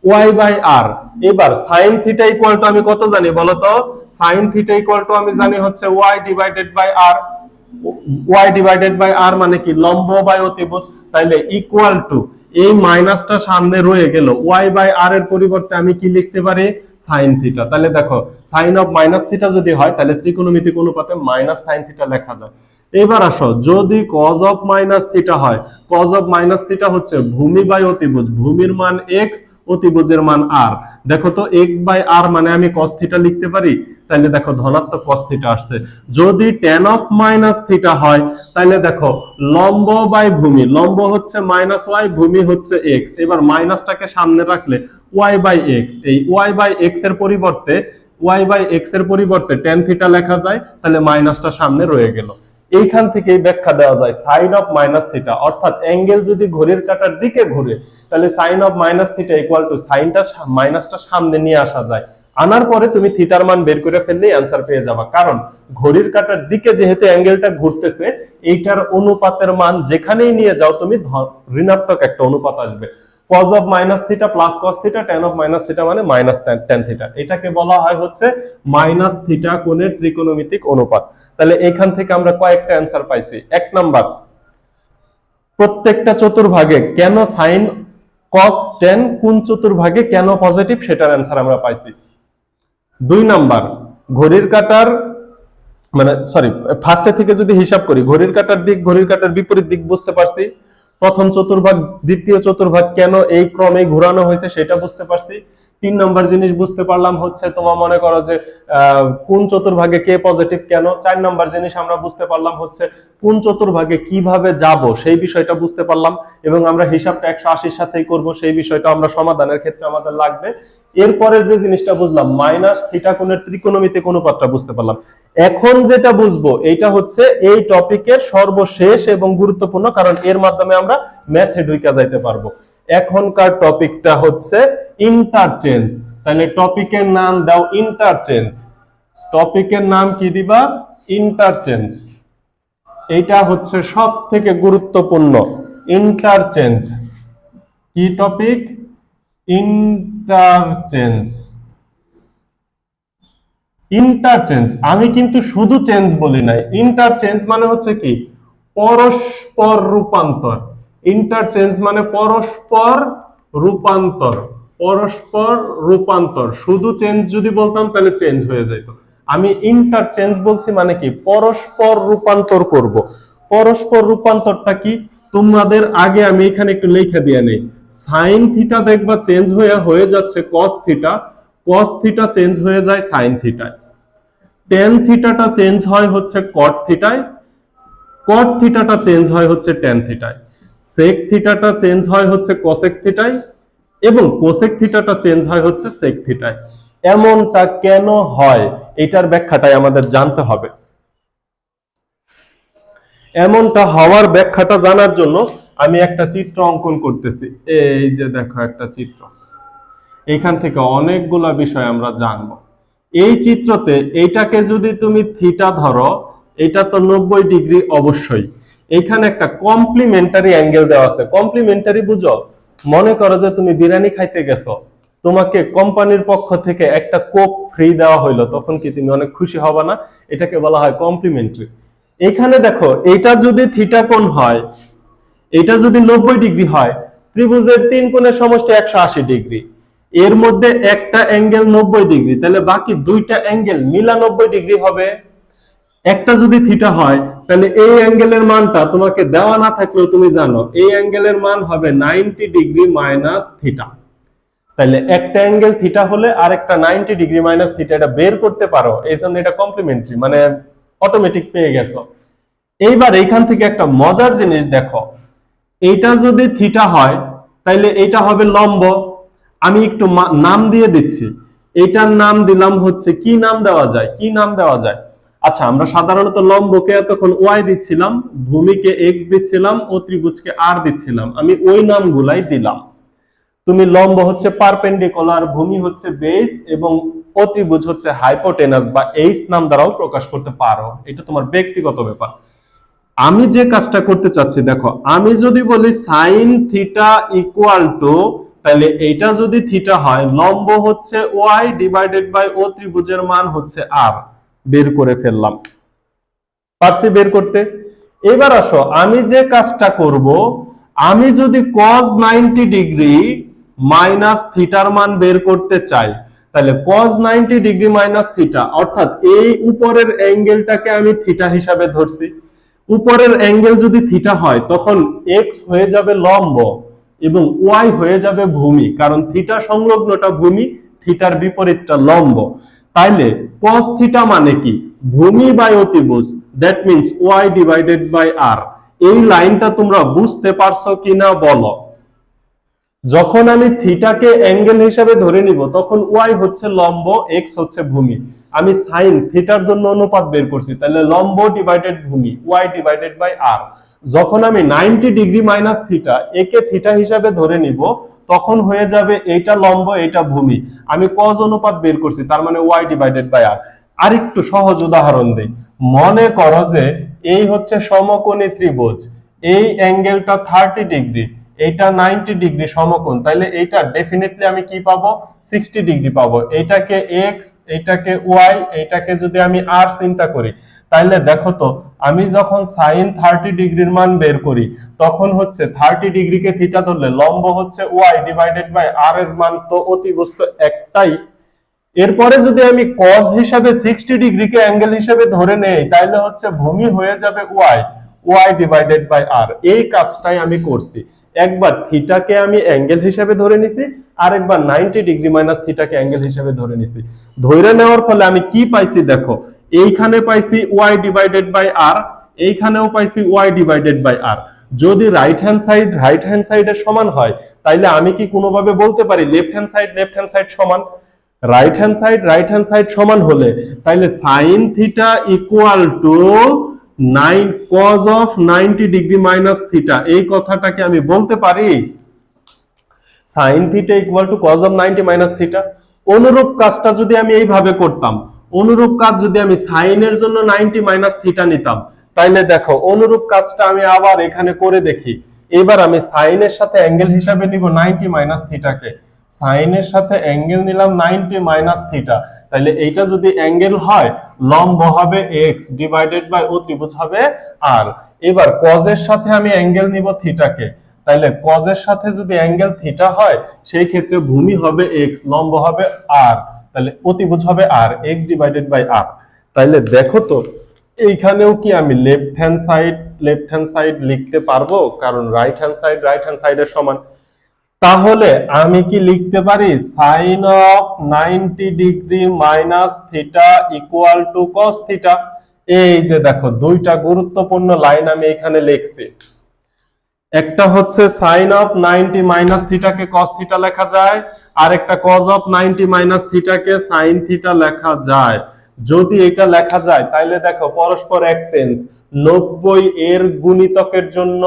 Y by R. এবার সাইন থিটা ইকুয়াল টু আমি কত জানি বলো তো? সাইন থিটা ইকুয়াল টু আমি জানি হচ্ছে Y divided by R. Y divided by R মানে কি? লম্ব বাই অতিভুজ। তাইলে ইকুয়াল টু, এই মাইনাসটা সামনে রয়ে গেল, ওয়াই বাই আর এর পরিবর্তে আমি কি লিখতে পারি? Sine theta. তাহলে দেখো সাইন অফ মাইনাস থিটা যদি হয়, তাহলে ত্রিকোণমিতিক অনুপাতে মাইনাস সাইন থিটা লেখা যায়। এবার আসো, যদি কজ অফ মাইনাস থিটা হয়, কজ অফ মাইনাস থিটা হচ্ছে ভূমি বাই অতিভুজ, ভূমির মান এক্স, অতিভুজের মান আর। দেখো তো এক্স বাই আর মানে আমি কস থিটা লিখতে পারি, তাহলে দেখো ধনাত্মক কস থিটা আসছে। যদি টেন অফ মাইনাস থিটা হয়, তাহলে দেখো লম্ব বাই ভূমি, লম্ব হচ্ছে মাইনাস ওয়াই, ভূমি হচ্ছে এক্স। এবার মাইনাসটাকে সামনে রাখলে ওয়াই বাই এক্স, এই ওয়াই বাই এক্স এর পরিবর্তে, ওয়াই বাই এক্স এর পরিবর্তে টেন থিটা লেখা যায়, তাহলে মাইনাসটা সামনে রয়ে গেল। এইখান থেকেই ব্যাখ্যা দেওয়া যায় সাইন অফ মাইনাস থিটা, অর্থাৎ অ্যাঙ্গেল যদি ঘড়ির কাঁটার দিকে ঘুরে, তাহলে sine of minus theta equal to সাইনটা মাইনাসটা সামনে নিয়ে আসা যায়। আনার পরে তুমি থিটার মান বের করে ফেললেই অ্যান্সার পেয়ে যাবা, কারণ ঘড়ির কাঁটার দিকে যেহেতু অ্যাঙ্গেলটা ঘুরতেছে, এইটার অনুপাতের মান যেখানেই নিয়ে যাও তুমি ঋণাত্মক একটা অনুপাত আসবে। cos of minus theta plus cos theta, tan of minus theta মানে minus tan theta, এটাকে বলা হয় হচ্ছে মাইনাস থিটা কোণের ত্রিকোণমিতিক অনুপাত। তাহলে এখান থেকে আমরা কয়েকটা অ্যান্সার পাইছি। এক নাম্বার, প্রত্যেকটা চতুর্ভাগে কেন সাইন cos tan কোন চতুর্ভাগে কেন পজিটিভ সেটার অ্যান্সার আমরা পাইছি। দুই নাম্বার, ঘড়ির কাঁটার মানে সরি ফার্স্টে থেকে যদি হিসাব করি, ঘড়ির কাঁটার দিক ঘড়ির কাঁটার বিপরীত দিক বুঝতে পারছি, প্রথম চতুর্ভাগ দ্বিতীয় চতুর্ভাগ কেন এই ক্রমে ঘোরানো হয়েছে সেটা বুঝতে পারছি। তিন নম্বর জিনিস বুঝতে পারলাম হচ্ছে তোমার মনে করো যে কোন চতুর্ভাগে কে পজিটিভ কেন। চার নম্বর জিনিস আমরা বুঝতে পারলাম হচ্ছে কোন চতুর্ভাগে কিভাবে যাব সেই বিষয়টা বুঝতে পারলাম, এবং আমরা হিসাবটা 180 সাথেই করব, সেই বিষয়টা আমরা সমাধানের ক্ষেত্রে আমাদের লাগবে। এরপরে যে জিনিসটা বুঝলাম মাইনাস থিটা কোণের ত্রিকোণমিতিক অনুপাতটা বুঝতে পারলাম। এখন যেটা বুঝবো এইটা হচ্ছে এই টপিকের সর্বশেষ এবং গুরুত্বপূর্ণ, কারণ এর মাধ্যমে আমরা ম্যাথে ঢুকে যাইতে পারবো। এখনকার টপিকটা হচ্ছে ইন্টারচেঞ্জ। তাহলে টপিকের নাম দাও ইন্টারচেঞ্জ। টপিকের নাম কি দিবা? ইন্টারচেঞ্জ। এইটা হচ্ছে সব থেকে গুরুত্বপূর্ণ, ইন্টারচেঞ্জ। কি টপিক? ইন্টারচেঞ্জ। ইন্টারচেঞ্জ, আমি কিন্তু শুধু চেঞ্জ বলি নাই, ইন্টারচেঞ্জ মানে হচ্ছে কি? পরস্পর রূপান্তর। ইন্টারচেঞ্জ মানে পরস্পর রূপান্তর। পরস্পর রূপান্তর, শুধু চেঞ্জ যদি বলতাম তাহলে চেঞ্জ হয়ে যেত। আমি ইন্টারচেঞ্জ বলছি মানে কি? পরস্পর রূপান্তর করব। পরস্পর রূপান্তরটা কি তোমাদের আগে আমি এখানে একটু লিখে দিয়ে নেই। সাইন থিটা দেখবা চেঞ্জ হয়ে যাচ্ছে cos theta, cos theta change হয়ে যায় sin থিটায়, tan থিটাটা চেঞ্জ হয় হচ্ছে cot থিটায়, cot থিটাটা চেঞ্জ হয় হচ্ছে tan থিটায়, sec থিটাটা চেঞ্জ হয় হচ্ছে cosec থিটায়, এবং cosec থিটাটা চেঞ্জ হয় হচ্ছে sec থিটায়। এমনটা কেন হয় এটার ব্যাখ্যাটাই আমাদের জানতে হবে। এমনটা হওয়ার ব্যাখ্যাটা জানার জন্য আমি একটা চিত্র অঙ্কন করতেছি। এই যে দেখো একটা চিত্র, এইখান থেকে অনেকগুলা বিষয় আমরা জানব। এই চিত্রতে এইটাকে যদি তুমি থিটা ধরো, এটা তো 90 ডিগ্রি অবশ্যই। এখানে একটা কমপ্লিমেন্টারি অ্যাঙ্গেল দেওয়া আছে। কমপ্লিমেন্টারি বুঝো? মনে করো যে তুমি বিরিয়ানি খাইতে গেছো, তোমাকে কোম্পানির পক্ষ থেকে একটা কোক ফ্রি দেওয়া হইলো, তখন কি তুমি অনেক খুশি হবে না? এটাকে বলা হয় কমপ্লিমেন্টারি। এখানে দেখো এটা যদি থিটা কোণ হয়, এটা যদি 90 ডিগ্রি হয়, ত্রিভুজের তিন কোণের সমষ্টি 180 ডিগ্রি, এর মধ্যে একটা অ্যাঙ্গেল 90 ডিগ্রি, তাহলে বাকি দুইটা অ্যাঙ্গেল মিলা 90 ডিগ্রি হবে। একটা যদি থিটা হয় তাহলে এই অ্যাঙ্গেলের মানটা তোমাকে দেওয়া না থাকলেও তুমি জানো এই অ্যাঙ্গেলের মান হবে 90 ডিগ্রি মাইনাস থিটা। তাহলে একটা অ্যাঙ্গেল থিটা হলে আরেকটা 90 ডিগ্রি মাইনাস থিটা, এটা বের করতে পারো, এই জন্য এটা কমপ্লিমেন্টারি, মানে অটোমেটিক পেয়ে গেছো। এইবার এইখান থেকে একটা মজার জিনিস দেখো, এইটা যদি থিটা হয় তাহলে এটা হবে লম্ব। আমি একটু নাম দিয়ে দিচ্ছি, এটার নাম দিলাম হচ্ছে, কি নাম দেওয়া যায়? কি নাম দেওয়া যায়? আচ্ছা, আমরা সাধারণত লম্বকে এতক্ষণ ওয়াই দিচ্ছিলাম, ভূমিকে এক্স দিচ্ছিলাম ও ত্রিভুজকে আর দিচ্ছিলাম, আমি ওই নামগুলাই দিলাম। তুমি লম্ব হচ্ছে পারপেন্ডিকুলার, ভূমি হচ্ছে বেস, এবং অতিভুজ হচ্ছে হাইপোটেনাস বা এইচ নাম দ্বারাও প্রকাশ করতে পারো, এটা তোমার ব্যক্তিগত ব্যাপার। আমি যে কাজটা করতে চাচ্ছি দেখো, আমি যদি বলি সাইন থিটা ইকুয়াল টু, তাহলে এইটা যদি থিটা হয়, লম্ব হচ্ছে ওয়াই ডিভাইডেড বাই ও ত্রিভুজের মান হচ্ছে আর, বের করে ফেললাম। পারছি বের করতে? এবার আসো, আমি যে কাজটা করব, আমি যদি cos 90 ডিগ্রি মাইনাস থিটার মান বের করতে চাই, তাহলে cos 90 ডিগ্রি মাইনাস থিটা, অর্থাৎ এই উপরের অ্যাঙ্গেলটাকে আমি থিটা হিসাবে ধরছি। উপরের অ্যাঙ্গেল যদি থিটা হয় তখন এক্স হয়ে যাবে লম্ব এবং ওয়াই হয়ে যাবে ভূমি, কারণ থিটা সংলগ্নটা ভূমি, থিটার বিপরীতটা লম্ব। তাইলে cos থিটা মানে কি? ভূমি বাই অতিভুজ, that means Y divided by R. এই লাইনটা তোমরা বুঝতে পারছো কিনা বলো? যখন আমি থিটাকে অ্যাঙ্গেল হিসাবে ধরে নিব তখন ওয়াই হচ্ছে লম্ব, এক্স হচ্ছে ভূমি। আমি সাইন থিটার জন্য অনুপাত বের করছি, তাহলে লম্ব ডিভাইডেড ভূমি, ওয়াই ডিভাইডেড বাই আর। যখন আমি 90 ডিগ্রি মাইনাস থিটা একে থিটা হিসাবে ধরে নিব তখন হয়ে যাবে এইটা লম্ব, এটা ভূমি। আমি cos অনুপাত বের করছি, তার মানে ওয়াই ডিভাইডেড বাই আর। আরেকটু সহজ উদাহরণ দেই, মনে করো যে এই হচ্ছে সমকোণী ত্রিভুজ, এই অ্যাঙ্গেলটা 30 ডিগ্রি, এইটা 90 ডিগ্রি সমকোণ, তাইলে এইটা ডেফিনেটলি আমি কি পাবো 60 ডিগ্রি পাবো। এইটাকে এক্স, এইটাকে ওয়াই, এইটাকে যদি আমি আর চিন্তা করি, তাইলে দেখো তো আমি যখন সাইন 30 ডিগ্রির মান বের করি তখন হচ্ছে 30 ডিগ্রিকে থিটা ধরলে লম্ব হচ্ছে ওয়াই ডিভাইডেড বাই আর এর মান তো অতিভুজ একটাই। এরপরে যদি আমি কজ হিসাবে 60 ডিগ্রিকে অ্যাঙ্গেল হিসাবে ধরে নেই তাহলে হচ্ছে ভূমি হয়ে যাবে Y, Y divided by R. এই কাজটাই আমি করছি, একবার থিটাকে আমি অ্যাঙ্গেল হিসাবে ধরে নিছি, আর একবার 90 ডিগ্রি মাইনাস থিটাকে অ্যাঙ্গেল হিসাবে ধরে নিছি। ধরে নেওয়ার ফলে আমি কি পাইছি দেখো, এইখানে পাইছি ওয়াই ডিভাইডেড বাই আর, এইখানেও পাইছি ওয়াই ডিভাইডেড বাই আর। যদি রাইট হ্যান্ড সাইডের সমান হয় তাইলে আমি কি কোনোভাবে বলতে পারি লেফট হ্যান্ড সাইড সমান? রাইট হ্যান্ড সাইড সমান হলে তাইলে sign theta equal two 9 cos of 90 degree minus theta, এই কথাটাকে আমি বলতে পারি sign theta equal to cos of 90 minus theta. অনুরূপ কাজটা যদি আমি এইভাবে করতাম, অনুরূপ কাজ যদি আমি সাইনের জন্য 90 মাইনাস থিটা নিতাম, তাইলে দেখো অনুরূপ কাজটা আমি আবার এখানে করে দেখি। এবার আমি সাইনের সাথে অ্যাঙ্গেল হিসাবে নিব 90 মাইনাস থিটাকে, সাইনের সাথে অ্যাঙ্গেল নিলাম 90 মাইনাস থিটা, তাহলে এইটা যদি অ্যাঙ্গেল হয় লম্ব হবে এক্স ডিভাইডেড বাই অতিভুজ হবে আর। এবার কজের সাথে আমি অ্যাঙ্গেল নিব থিটাকে, তাহলে কজের সাথে যদি অ্যাঙ্গেল থিটা হয় সেই ক্ষেত্রে ভূমি হবে এক্স, লম্ব হবে আর, তাহলে অতিভুজ হবে আর, এক্স ডিভাইডেড বাই আর। তাহলে দেখো তো এইখানেও কি আমি লেফট হ্যান্ড সাইড লিখতে পারবো, কারণ রাইট হ্যান্ড সাইডের সমান। তাহলে আমি কি লিখতে পারি sine of 90 degree minus theta equal to cos theta. এই যে দেখো দুইটা গুরুত্বপূর্ণ লাইন আমি এখানে লিখছি, একটা হচ্ছে সাইন অফ 90 মাইনাস থিটাকে কস থিটা লেখা যায়, আর একটা কজ অফ 90 মাইনাস থিটাকে সাইন থিটা লেখা যায়। যদি এটা লেখা যায় তাহলে দেখো পরস্পর এক্সচেঞ্জ, 90 এর গুণিতকের জন্য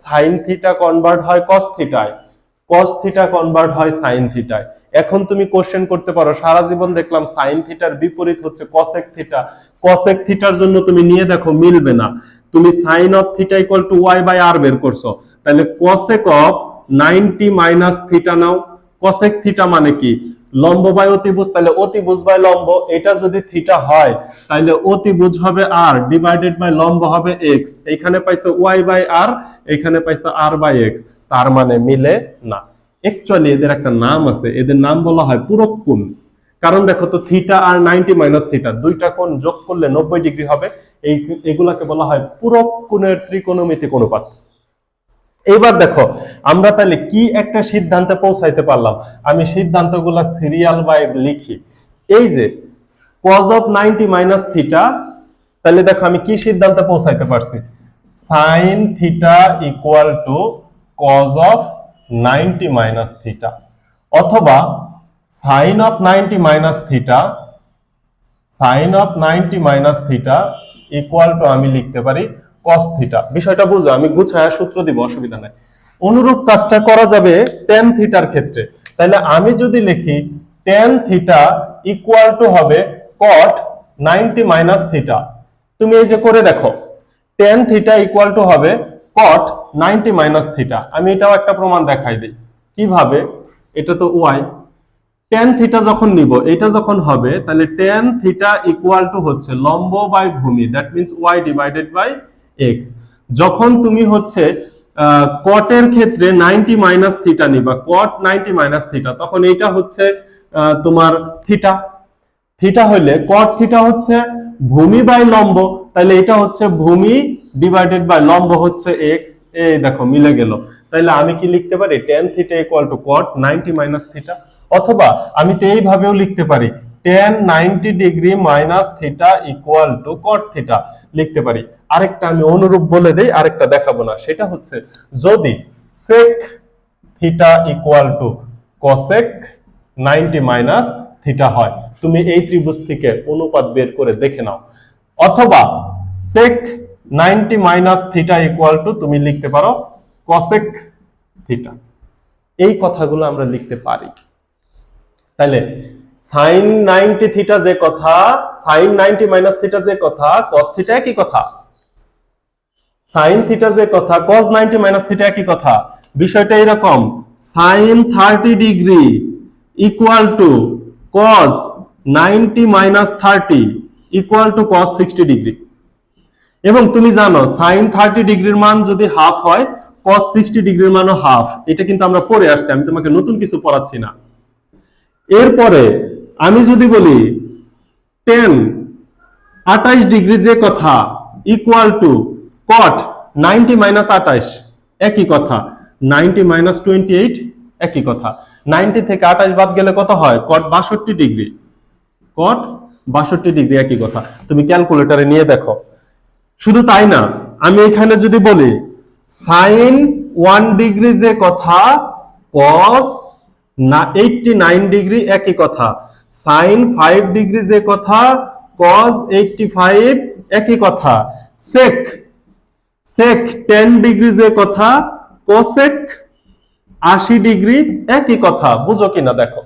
সাইন থিটা কনভার্ট হয় কস থিটায়, কস থিটা কনভার্ট হয় সাইন থিটায়। এখন তুমি কোশ্চেন করতে পারো সারা জীবন দেখলাম সাইন থিটার বিপরীত হচ্ছে কসেক থিটা, কসেক থিটার জন্য তুমি নিয়ে দেখো মিলবে না। তুমি sine of theta equal to Y by R বের করছো, তাহলে কসেক অফ 90 মাইনাস থিটা নাও। কসেক থিটা মানে কি লম্ব বাই অতিভুজ, তাহলে অতিভুজ বাই লম্ব, এটা যদি থিটা হয় তাহলে অতিভুজ হবে আর ডিভাইডেড বাই লম্ব হবে এক্স। এখানে পাইছো ওয়াই বাই আর, এখানে পাইছো আর বাই এক্স, তার মানে মিলে না। অ্যাকচুয়ালি এদের একটা নাম আছে, এদের নাম বলা হয় পূরক কোণ। কারণ দেখো তো থিটা আর 90 মাইনাস থিটা দুইটা কোণ যোগ করলে 90 ডিগ্রি হবে, এগুলাকে বলা হয় পূরক কোণের ত্রিকোণমিতিক অনুপাত। এবার দেখো আমরা তাহলে কি একটা সিদ্ধান্তে পৌঁছাইতে পারলাম, আমি সিদ্ধান্তগুলা সিরিয়াল বাই লিখি। এই যে cos অফ 90 মাইনাস থিটা, তাহলে দেখো আমি কি সিদ্ধান্তে পৌঁছাইতে পারছি, sine theta equal to cos of 90 minus theta, অথবা sine of 90 minus theta, sine of 90 minus theta equal to আমি লিখতে পারি cos থিটা। বিষয়টা বুঝো, আমি গুছায়া সূত্র দিব, অসুবিধা নাই। অনুরূপ কাজটা করা যাবে tan থিটার ক্ষেত্রে, তাহলে আমি যদি লিখি tan থিটা ইকুয়াল টু হবে cot 90 মাইনাস থিটা, তুমি এই যে করে দেখো tan থিটা ইকুয়াল টু হবে cot 90 মাইনাস থিটা। আমি এটাও একটা প্রমাণ দেখাই দিই কিভাবে। এটা তো y, tan থিটা যখন নিব, এটা যখন হবে তাহলে tan থিটা ইকুয়াল টু হচ্ছে লম্ব বাই ভূমি, that means y divided by x। যখন তুমি হচ্ছে cot এর ক্ষেত্রে 90 মাইনাস থিটা নিবা, cot 90 মাইনাস থিটা, তখন এটা হচ্ছে তোমার থিটা। থিটা হইলে cot থিটা হচ্ছে ভূমি বাই লম্ব, তাহলে এটা হচ্ছে ভূমি ডিভাইডেড বাই লম্ব হচ্ছে x। এই দেখো মিলে গেল। তাহলে আমি কি লিখতে পারি tan theta equal to cot 90 minus theta, অথবা আমি তো এইভাবেও লিখতে পারি tan 90 degree minus theta equal to cot theta লিখতে পারি। আরেকটা আমি অনুরূপ বলে দেই, আরেকটা দেখাবো না, সেটা হচ্ছে যদি sec theta equal to cosec 90 minus theta হয়, তুমি এই ত্রিভুজ থেকে অনুপাত বের করে দেখে নাও, অথবা sec 90 minus theta equal two তুমি লিখতে পারো cosec থিটা। এই কথাগুলো আমরা লিখতে পারি। তাহলে sin 90 থিটা যে কথা, sin 90 মাইনাস থিটা যে কথা, cos থিটা একই কথা। সাইন থিটা যে কথা, cos 90 মাইনাস থিটা একই কথা। বিষয়টা এরকম, sine 30 degree equal to cos 90 minus 30 equal to cos 60 degree. এবং তুমি জানো সাইন 30 ডিগ্রির মান যদি হাফ হয়, cos 60 ডিগ্রির মানও হাফ। এটা কিন্তু আমরা পড়ে আসছি, আমি তোমাকে নতুন কিছু পড়াচ্ছি না। এরপরে আমি যদি বলি tan 28 ডিগ্রি যে কথা ইকুয়াল টু cot 90 মাইনাস 28 একই কথা, 90 মাইনাস 28 একই কথা। 90 থেকে 28 বাদ গেলে কত হয়? cot 62 ডিগ্রি, cot 62 ডিগ্রি একই কথা। তুমি ক্যালকুলেটরে নিয়ে দেখো। শুধু তাই না, আমি এখানে যদি বলি সাইন 1 ডিগ্রি যে কথা cos 89 ডিগ্রি একই কথা, সাইন 5 ডিগ্রি যে কথা cos 85 একই কথা, sec 10 ডিগ্রি যে কথা cosec 80 ডিগ্রি একই কথা। বুঝো কিনা দেখো,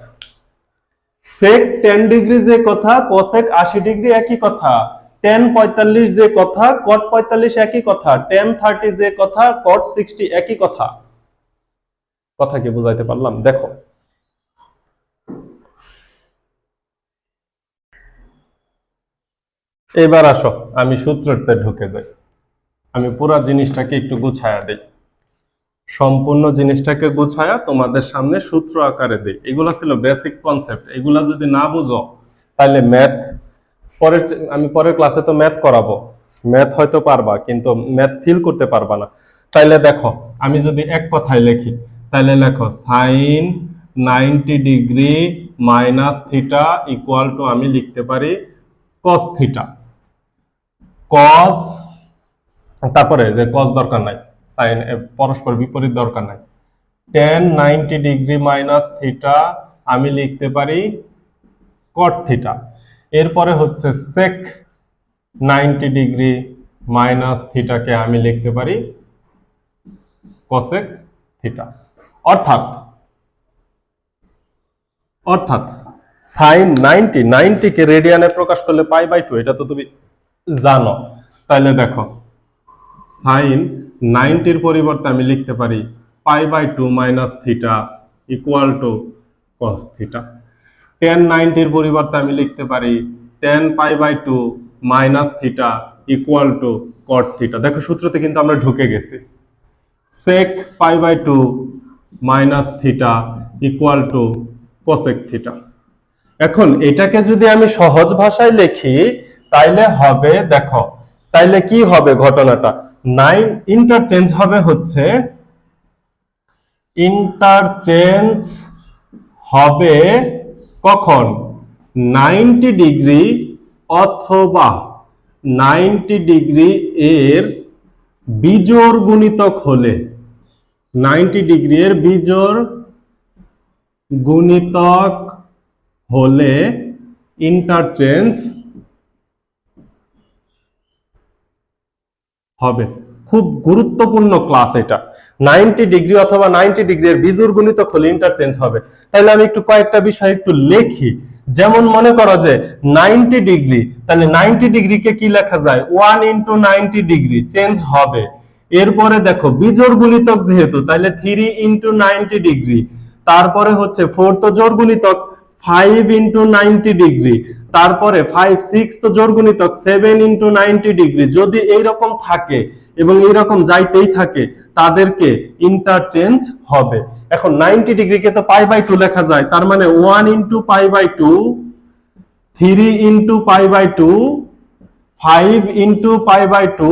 sec 10 ডিগ্রি যে কথা cosec 80 ডিগ্রি একই কথা, tan 45 যে কথা cot 45 একই কথা, tan 30 যে কথা cot 60 একই কথা। কথা কি বুঝাইতে পারলাম? দেখো এবার আসো আমি সূত্রতে ঢুকে যাই, আমি পুরো জিনিসটাকে একটু গুছায়া দেই, সম্পূর্ণ জিনিসটাকে গুছায়া তোমাদের সামনে সূত্র আকারে দেই। এগুলা ছিল বেসিক কনসেপ্ট, এগুলা যদি না বুঝো তাহলে ম্যাথ আমি পরের ক্লাসে তো ম্যাথ করাবো, ম্যাথ হয়তো পারবা কিন্তু ম্যাথ ফিল করতে পারবা না। তাইলে দেখো আমি যদি এক কথায় লিখি, তাহলে লেখো sine 90 degree minus theta equal to আমি লিখতে পারি cos থিটা, cos তারপরে যে cos দরকার নাই, সাইন পরস্পর বিপরীত দরকার নাই, tan 90 ডিগ্রি মাইনাস থিটা আমি লিখতে পারি cot থিটা। এরপরে হচ্ছে sec 90 ডিগ্রি মাইনাস থিটাকে আমি লিখতে পারি cosec থিটা। অর্থাৎ সাইন 90 কে রেডিয়ানে প্রকাশ করলে π/2, এটা তো তুমি জানো। তাহলে দেখো সাইন 90 এর পরিবর্তে আমি লিখতে পারি π/2 minus theta equal to cos theta. tan 90 এর পরিবর্তে আমি লিখতে পারি tan π/2 minus theta equal to cot theta. দেখো সূত্রতে কিন্তু আমরা ঢুকে গেছি, sec π/2 minus theta equal to cosec theta. এখন এটাকে যদি আমি সহজ ভাষায় লিখি তাইলে হবে, দেখো তাইলে কি হবে ঘটনাটা, 9 ইন্টারচেঞ্জ হবে হচ্ছে, ইন্টারচেঞ্জ হবে কখন? 90 ডিগ্রি অথবা 90 ডিগ্রি এর বিজোড় গুণিতক হলে, 90 ডিগ্রি এর বিজোড় গুণিতক হলে ইন্টারচেঞ্জ হবে। খুব গুরুত্বপূর্ণ ক্লাস এটা, 90 ডিগ্রি অথবা 90 ডিগ্রি এর বিজোড় গুণিতক হলে ইন্টারচেঞ্জ হবে। তাহলে আমি একটু কয়েকটা বিষয় একটু লিখি। যেমন মনে করো যে 90 ডিগ্রি, তাহলে 90 ডিগ্রিকে কি লেখা যায়? 1 ইন্টু 90 ডিগ্রি চেঞ্জ হবে। এরপরে দেখো বিজোড় গুণিতক যেহেতু, তাহলে 3 ইন্টু 90 ডিগ্রি, তারপরে হচ্ছে 4 তো জোড় গুণিতক 5 ইন্টু 90 ডিগ্রি, তারপরে 5 6 তো জোড় গুণিতক 7 ইন্টু 90 ডিগ্রি। যদি এইরকম থাকে এবং এইরকম যাইতেই থাকে তাদেরকে ইন্টারচেঞ্জ হবে। এখন 90 ডিগ্রিকে তো π/2 লেখা যায়, তার মানে 1 ইন্টু π/2, 3 ইন্টু π/2, 5 ইন্টু π/2,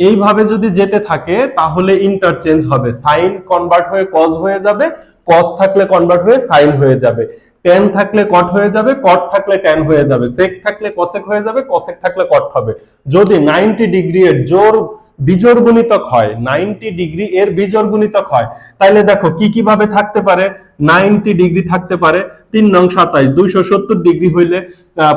এইভাবে যদি যেতে থাকে তাহলে ইন্টারচেঞ্জ হবে। সাইন কনভার্ট হয়ে cos হয়ে যাবে, cos থাকলে কনভার্ট হয়ে সাইন হয়ে যাবে, tan থাকলে cot হয়ে যাবে, cot থাকলে tan হয়ে যাবে, sec থাকলে cosec হয়ে যাবে, cosec থাকলে cot হবে। যদি 90 ডিগ্রি এর বিজোড় গুণিতক হয়, 90 ডিগ্রি এর বিজোড় গুণিতক হয়, তাহলে দেখো কি কি ভাবে থাকতে পারে। 90 ডিগ্রি থাকতে পারে 3 নং 27, 270 ডিগ্রি হইলে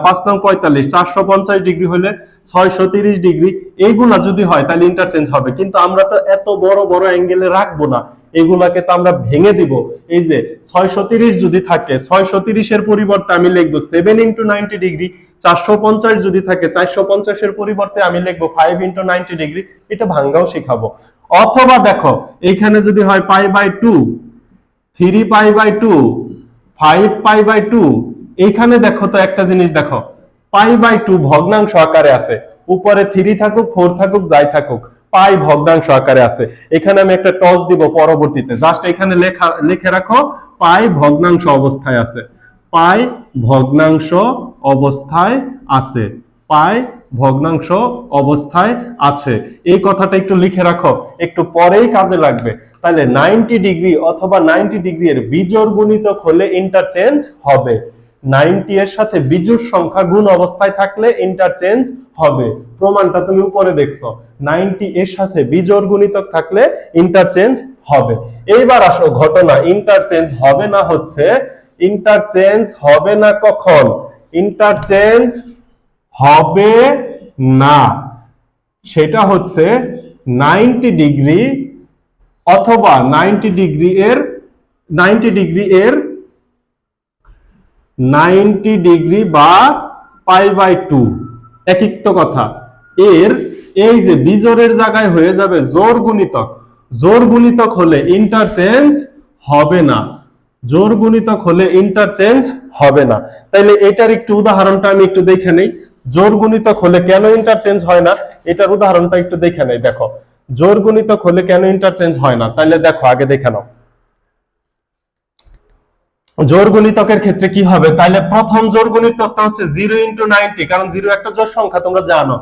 5 নং 45, 450 ডিগ্রি হইলে 630 ডিগ্রি। এইগুলা যদি হয় তাহলে ইন্টারচেঞ্জ হবে। কিন্তু আমরা তো এত বড় বড় অ্যাঙ্গেলে রাখবো না, এগুলাকে তো আমরা ভেঙে দিব। এই যে 630 যদি থাকে 630 এর পরিবর্তে আমি লিখবো 7 × 90 ডিগ্রি, 450 যদি থাকে 450 এর পরিবর্তে আমি লিখবো 5 × 90 ডিগ্রি। এটা ভাঙাও শিখাবো। অথবা দেখো এইখানে যদি হয় π/2, 3π/2, 5π/2, এইখানে দেখো তো একটা জিনিস দেখো, π/2 ভগ্নাংশ আকারে আছে, উপরে 3 থাকুক 4 থাকুক যাই থাকুক, পাই ভগ্নাংশ আকারে আছে। এখানে আমি একটা টস দিব পরবর্তীতে, জাস্ট এখানে লিখে রাখো পাই ভগ্নাংশ অবস্থায় আছে, পাই ভগ্নাংশ অবস্থায় আছে, পাই ভগ্নাংশ অবস্থায় আছে। এই কথাটা একটু লিখে রাখো, একটু পরেই কাজে লাগবে। তাহলে 90 ডিগ্রি অথবা 90 ডিগ্রি এর বিজোড় গুণিতক হলে ইন্টারচেঞ্জ হবে। 90 এর সাথে বিজোড় সংখ্যা গুণ অবস্থায় থাকলে ইন্টারচেঞ্জ হবে। প্রমাণটা তুমি উপরে দেখছো, 90 এর সাথে বিজোড় গুণিতক থাকলে ইন্টারচেঞ্জ হবে। এইবার আসো ঘটনা, ইন্টারচেঞ্জ হবে না হচ্ছে, ইন্টারচেঞ্জ হবে না কখন? ইন্টারচেঞ্জ হবে না সেটা হচ্ছে 90 ডিগ্রি অথবা 90 ডিগ্রি এর 90 ডিগ্রি বা π/2 একই তো কথা। এর এই যে বিজোড়ের জায়গায় হয়ে যাবে জোড় গুণিতক, জোড় গুণিতক হলে ইন্টারচেঞ্জ হবে না, জোড় গুণিতক হলে ইন্টারচেঞ্জ হবে না। তাইলে এটার একটু উদাহরণটা আমি একটু দেখে নেই, জোড় গুণিতক হলে কেন ইন্টারচেঞ্জ হয় না এটার উদাহরণটা একটু দেখে নেই। দেখো জোড় গুণিতক হলে কেন ইন্টারচেঞ্জ হয় না, তাহলে দেখো আগে দেখে নাও। জোড় গুণিতকের ক্ষেত্রে কি হবে, তাহলে প্রথম জোড় গুণিতকটা হচ্ছে 0 × 90, কারণ 0 একটা জোড় সংখ্যা তোমরা জানো।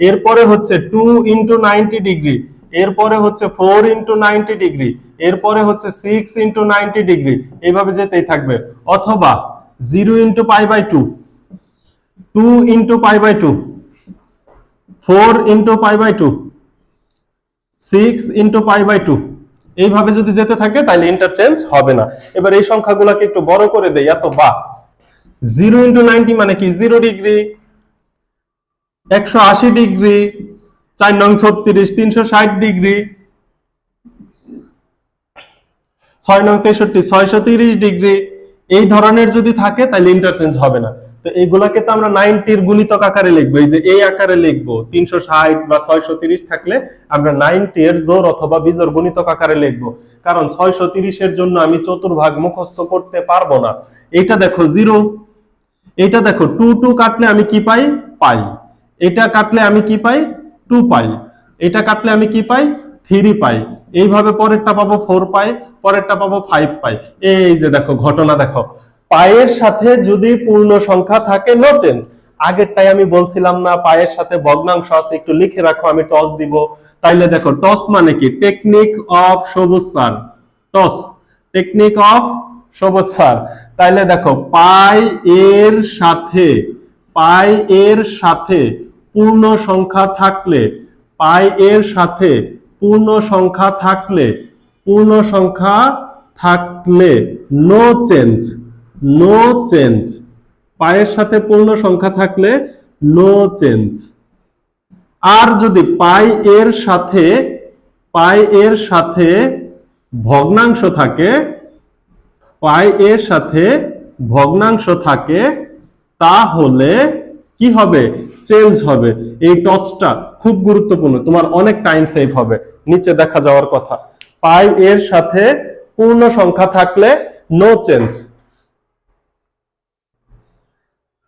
এরপরে হচ্ছে 2 × 90 ডিগ্রি, এরপরে হচ্ছে 4 × 90 ডিগ্রি, এরপরে হচ্ছে 6 × 90 ডিগ্রি, এইভাবে যেতেই থাকবে। অথবা 0 × π/2, 2 × π/2, 4 × π/2, 6 × π/2, এইভাবে যদি যেতে থাকে তাহলে ইন্টারচেঞ্জ হবে না। এবার এই সংখ্যাগুলোকে একটু বড় করে দেই, এত বা 0 × 90 মানে কি 0 ডিগ্রি, 180 ডিগ্রি, 4 নং 36, 360 ডিগ্রি, 6 নং 63, 630 ডিগ্রি, এই ধরনের যদি থাকে তাহলে ইন্টারচেঞ্জ হবে না। তো এইগুলাকে তো আমরা 90 এর গুণিতক আকারে লিখবো, এই যে এই আকারে লিখবো। 360 বা 630 থাকলে আমরা 90 এর জোড় অথবা বিজোড় গুণিতক আকারে লিখবো, কারণ 630 এর জন্য আমি চতুর্ভাগ মুখস্থ করতে পারবো না। এটা দেখো 0, এটা দেখো 2 2 কাটলে আমি কি পাই, পাই। এটা কাটলে আমি কি পাই, 2 পাই। এটা কাটলে আমি কি পাই, 3 পাই। এইভাবে পরেরটা পাবো 4 পাই, পরেরটা পাবো 5 পাই। এই যে দেখো ঘটনা দেখো, পায়ের সাথে যদি পূর্ণ সংখ্যা থাকে নো চেঞ্জ। আগেরটাই আমি বলছিলাম না পায়ের সাথে ভগ্নাংশ আছে, একটু লিখে রাখো, আমি টস দিব। তাইলে দেখো টস মানে কি, টেকনিক অফ সবুজ স্যার, টস টেকনিক অফ সবুজ স্যার। তাইলে দেখো পাই এর সাথে পূর্ণ সংখ্যা থাকলে, পাই এর সাথে পূর্ণ সংখ্যা থাকলে নো চেঞ্জ, নো চেঞ্জ। পায়ের সাথে পূর্ণ সংখ্যা থাকলে নো চেঞ্জ। আর যদি পাই এর সাথে ভগ্নাংশ থাকে, পাই এর সাথে ভগ্নাংশ থাকে, তাহলে কি হবে, চেঞ্জ হবে। এই টচটা খুব গুরুত্বপূর্ণ, তোমার অনেক টাইম সেভ হবে। নিচে দেখা যাওয়ার কথা, পাই এর সাথে পূর্ণ সংখ্যা থাকলে নো চেঞ্জ,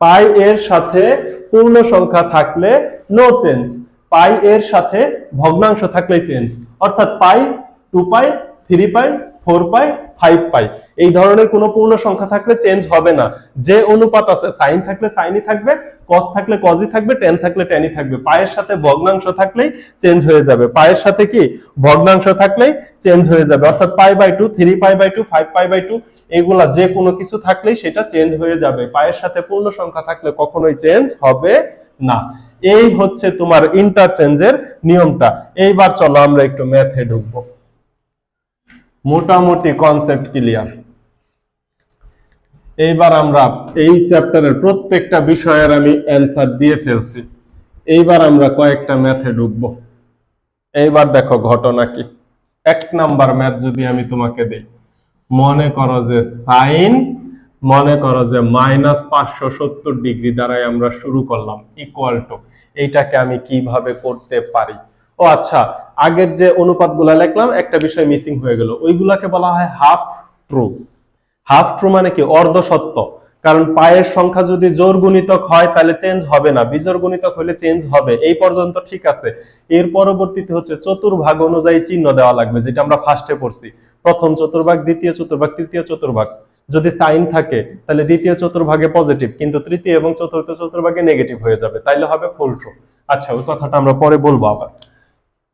পাই এর সাথে পূর্ণ সংখ্যা থাকলে নো চেঞ্জ, পাই এর সাথে ভগ্নাংশ থাকলে চেঞ্জ। অর্থাৎ পাই, 2 পাই, 3 পাই, 4 পাই, 5 পাই, এই ধরনের কোনো পূর্ণ সংখ্যা থাকলে চেঞ্জ হবে না। যে অনুপাত আছে, সাইন থাকলে সাইনই থাকবে, কস থাকলে কসই থাকবে, টেন থাকলে টেনই থাকবে। পায়ের সাথে ভগ্নাংশ থাকলেই চেঞ্জ হয়ে যাবে, পায়ের সাথে কি ভগ্নাংশ থাকলেই চেঞ্জ হয়ে যাবে। অর্থাৎ π/2, 3π/2, 5π/2 এগুলা যে কোনো কিছু থাকলেই সেটা চেঞ্জ হয়ে যাবে। পায়ের সাথে পূর্ণ সংখ্যা থাকলে কখনোই চেঞ্জ হবে না। এই হচ্ছে তোমার ইন্টারচেঞ্জের নিয়মটা। এইবার চলো আমরা একটু ম্যাথে ঢুকবো। মোটামুটি কনসেপ্ট ক্লিয়ার। এইবার আমরা এই চ্যাপ্টারের প্রত্যেকটা বিষয়ের আমি অ্যান্সার দিয়ে ফেলছি। এইবার আমরা কয়েকটা ম্যাথে ঢুকবো। এইবার দেখো ঘটনা কি, একটা নাম্বার ম্যাথ যদি আমি তোমাকে দেই, মনে করো যে সাইন, মনে করো যে -570 ডিগ্রি দ্বারাই আমরা শুরু করলাম, ইকুয়াল টু এইটাকে আমি কিভাবে করতে পারি। ও আচ্ছা, আগের যে অনুপাতগুলা লিখলাম একটা বিষয় মিসিং হয়ে গেল, ওইগুলাকে বলা হয় হাফ ট্রু। হাফ ট্রু মানে কি? অর্ধ সত্য। কারণ পায়ের সংখ্যা যদি জোড় গুণিতক হয় তাহলে চেঞ্জ হবে না, বিজোড় গুণিতক হলে চেঞ্জ হবে। এই পর্যন্ত ঠিক আছে। এর পরবর্তীতে হচ্ছে চতুর্ভাগ অনুযায়ী চিহ্ন দেওয়া লাগবে, যেটা আমরা ফার্স্টে পড়ছি। প্রথম চতুর্ভাগ, দ্বিতীয় চতুর্ভাগ, তৃতীয় চতুর্ভাগ। যদি সাইন থাকে তাহলে দ্বিতীয় চতুর্ভাগে পজিটিভ, কিন্তু তৃতীয় এবং চতুর্থ চতুর্ভাগে নেগেটিভ হয়ে যাবে, তাইলে হবে ফুল ট্রু। আচ্ছা, ওই কথাটা আমরা পরে বলবো আবার।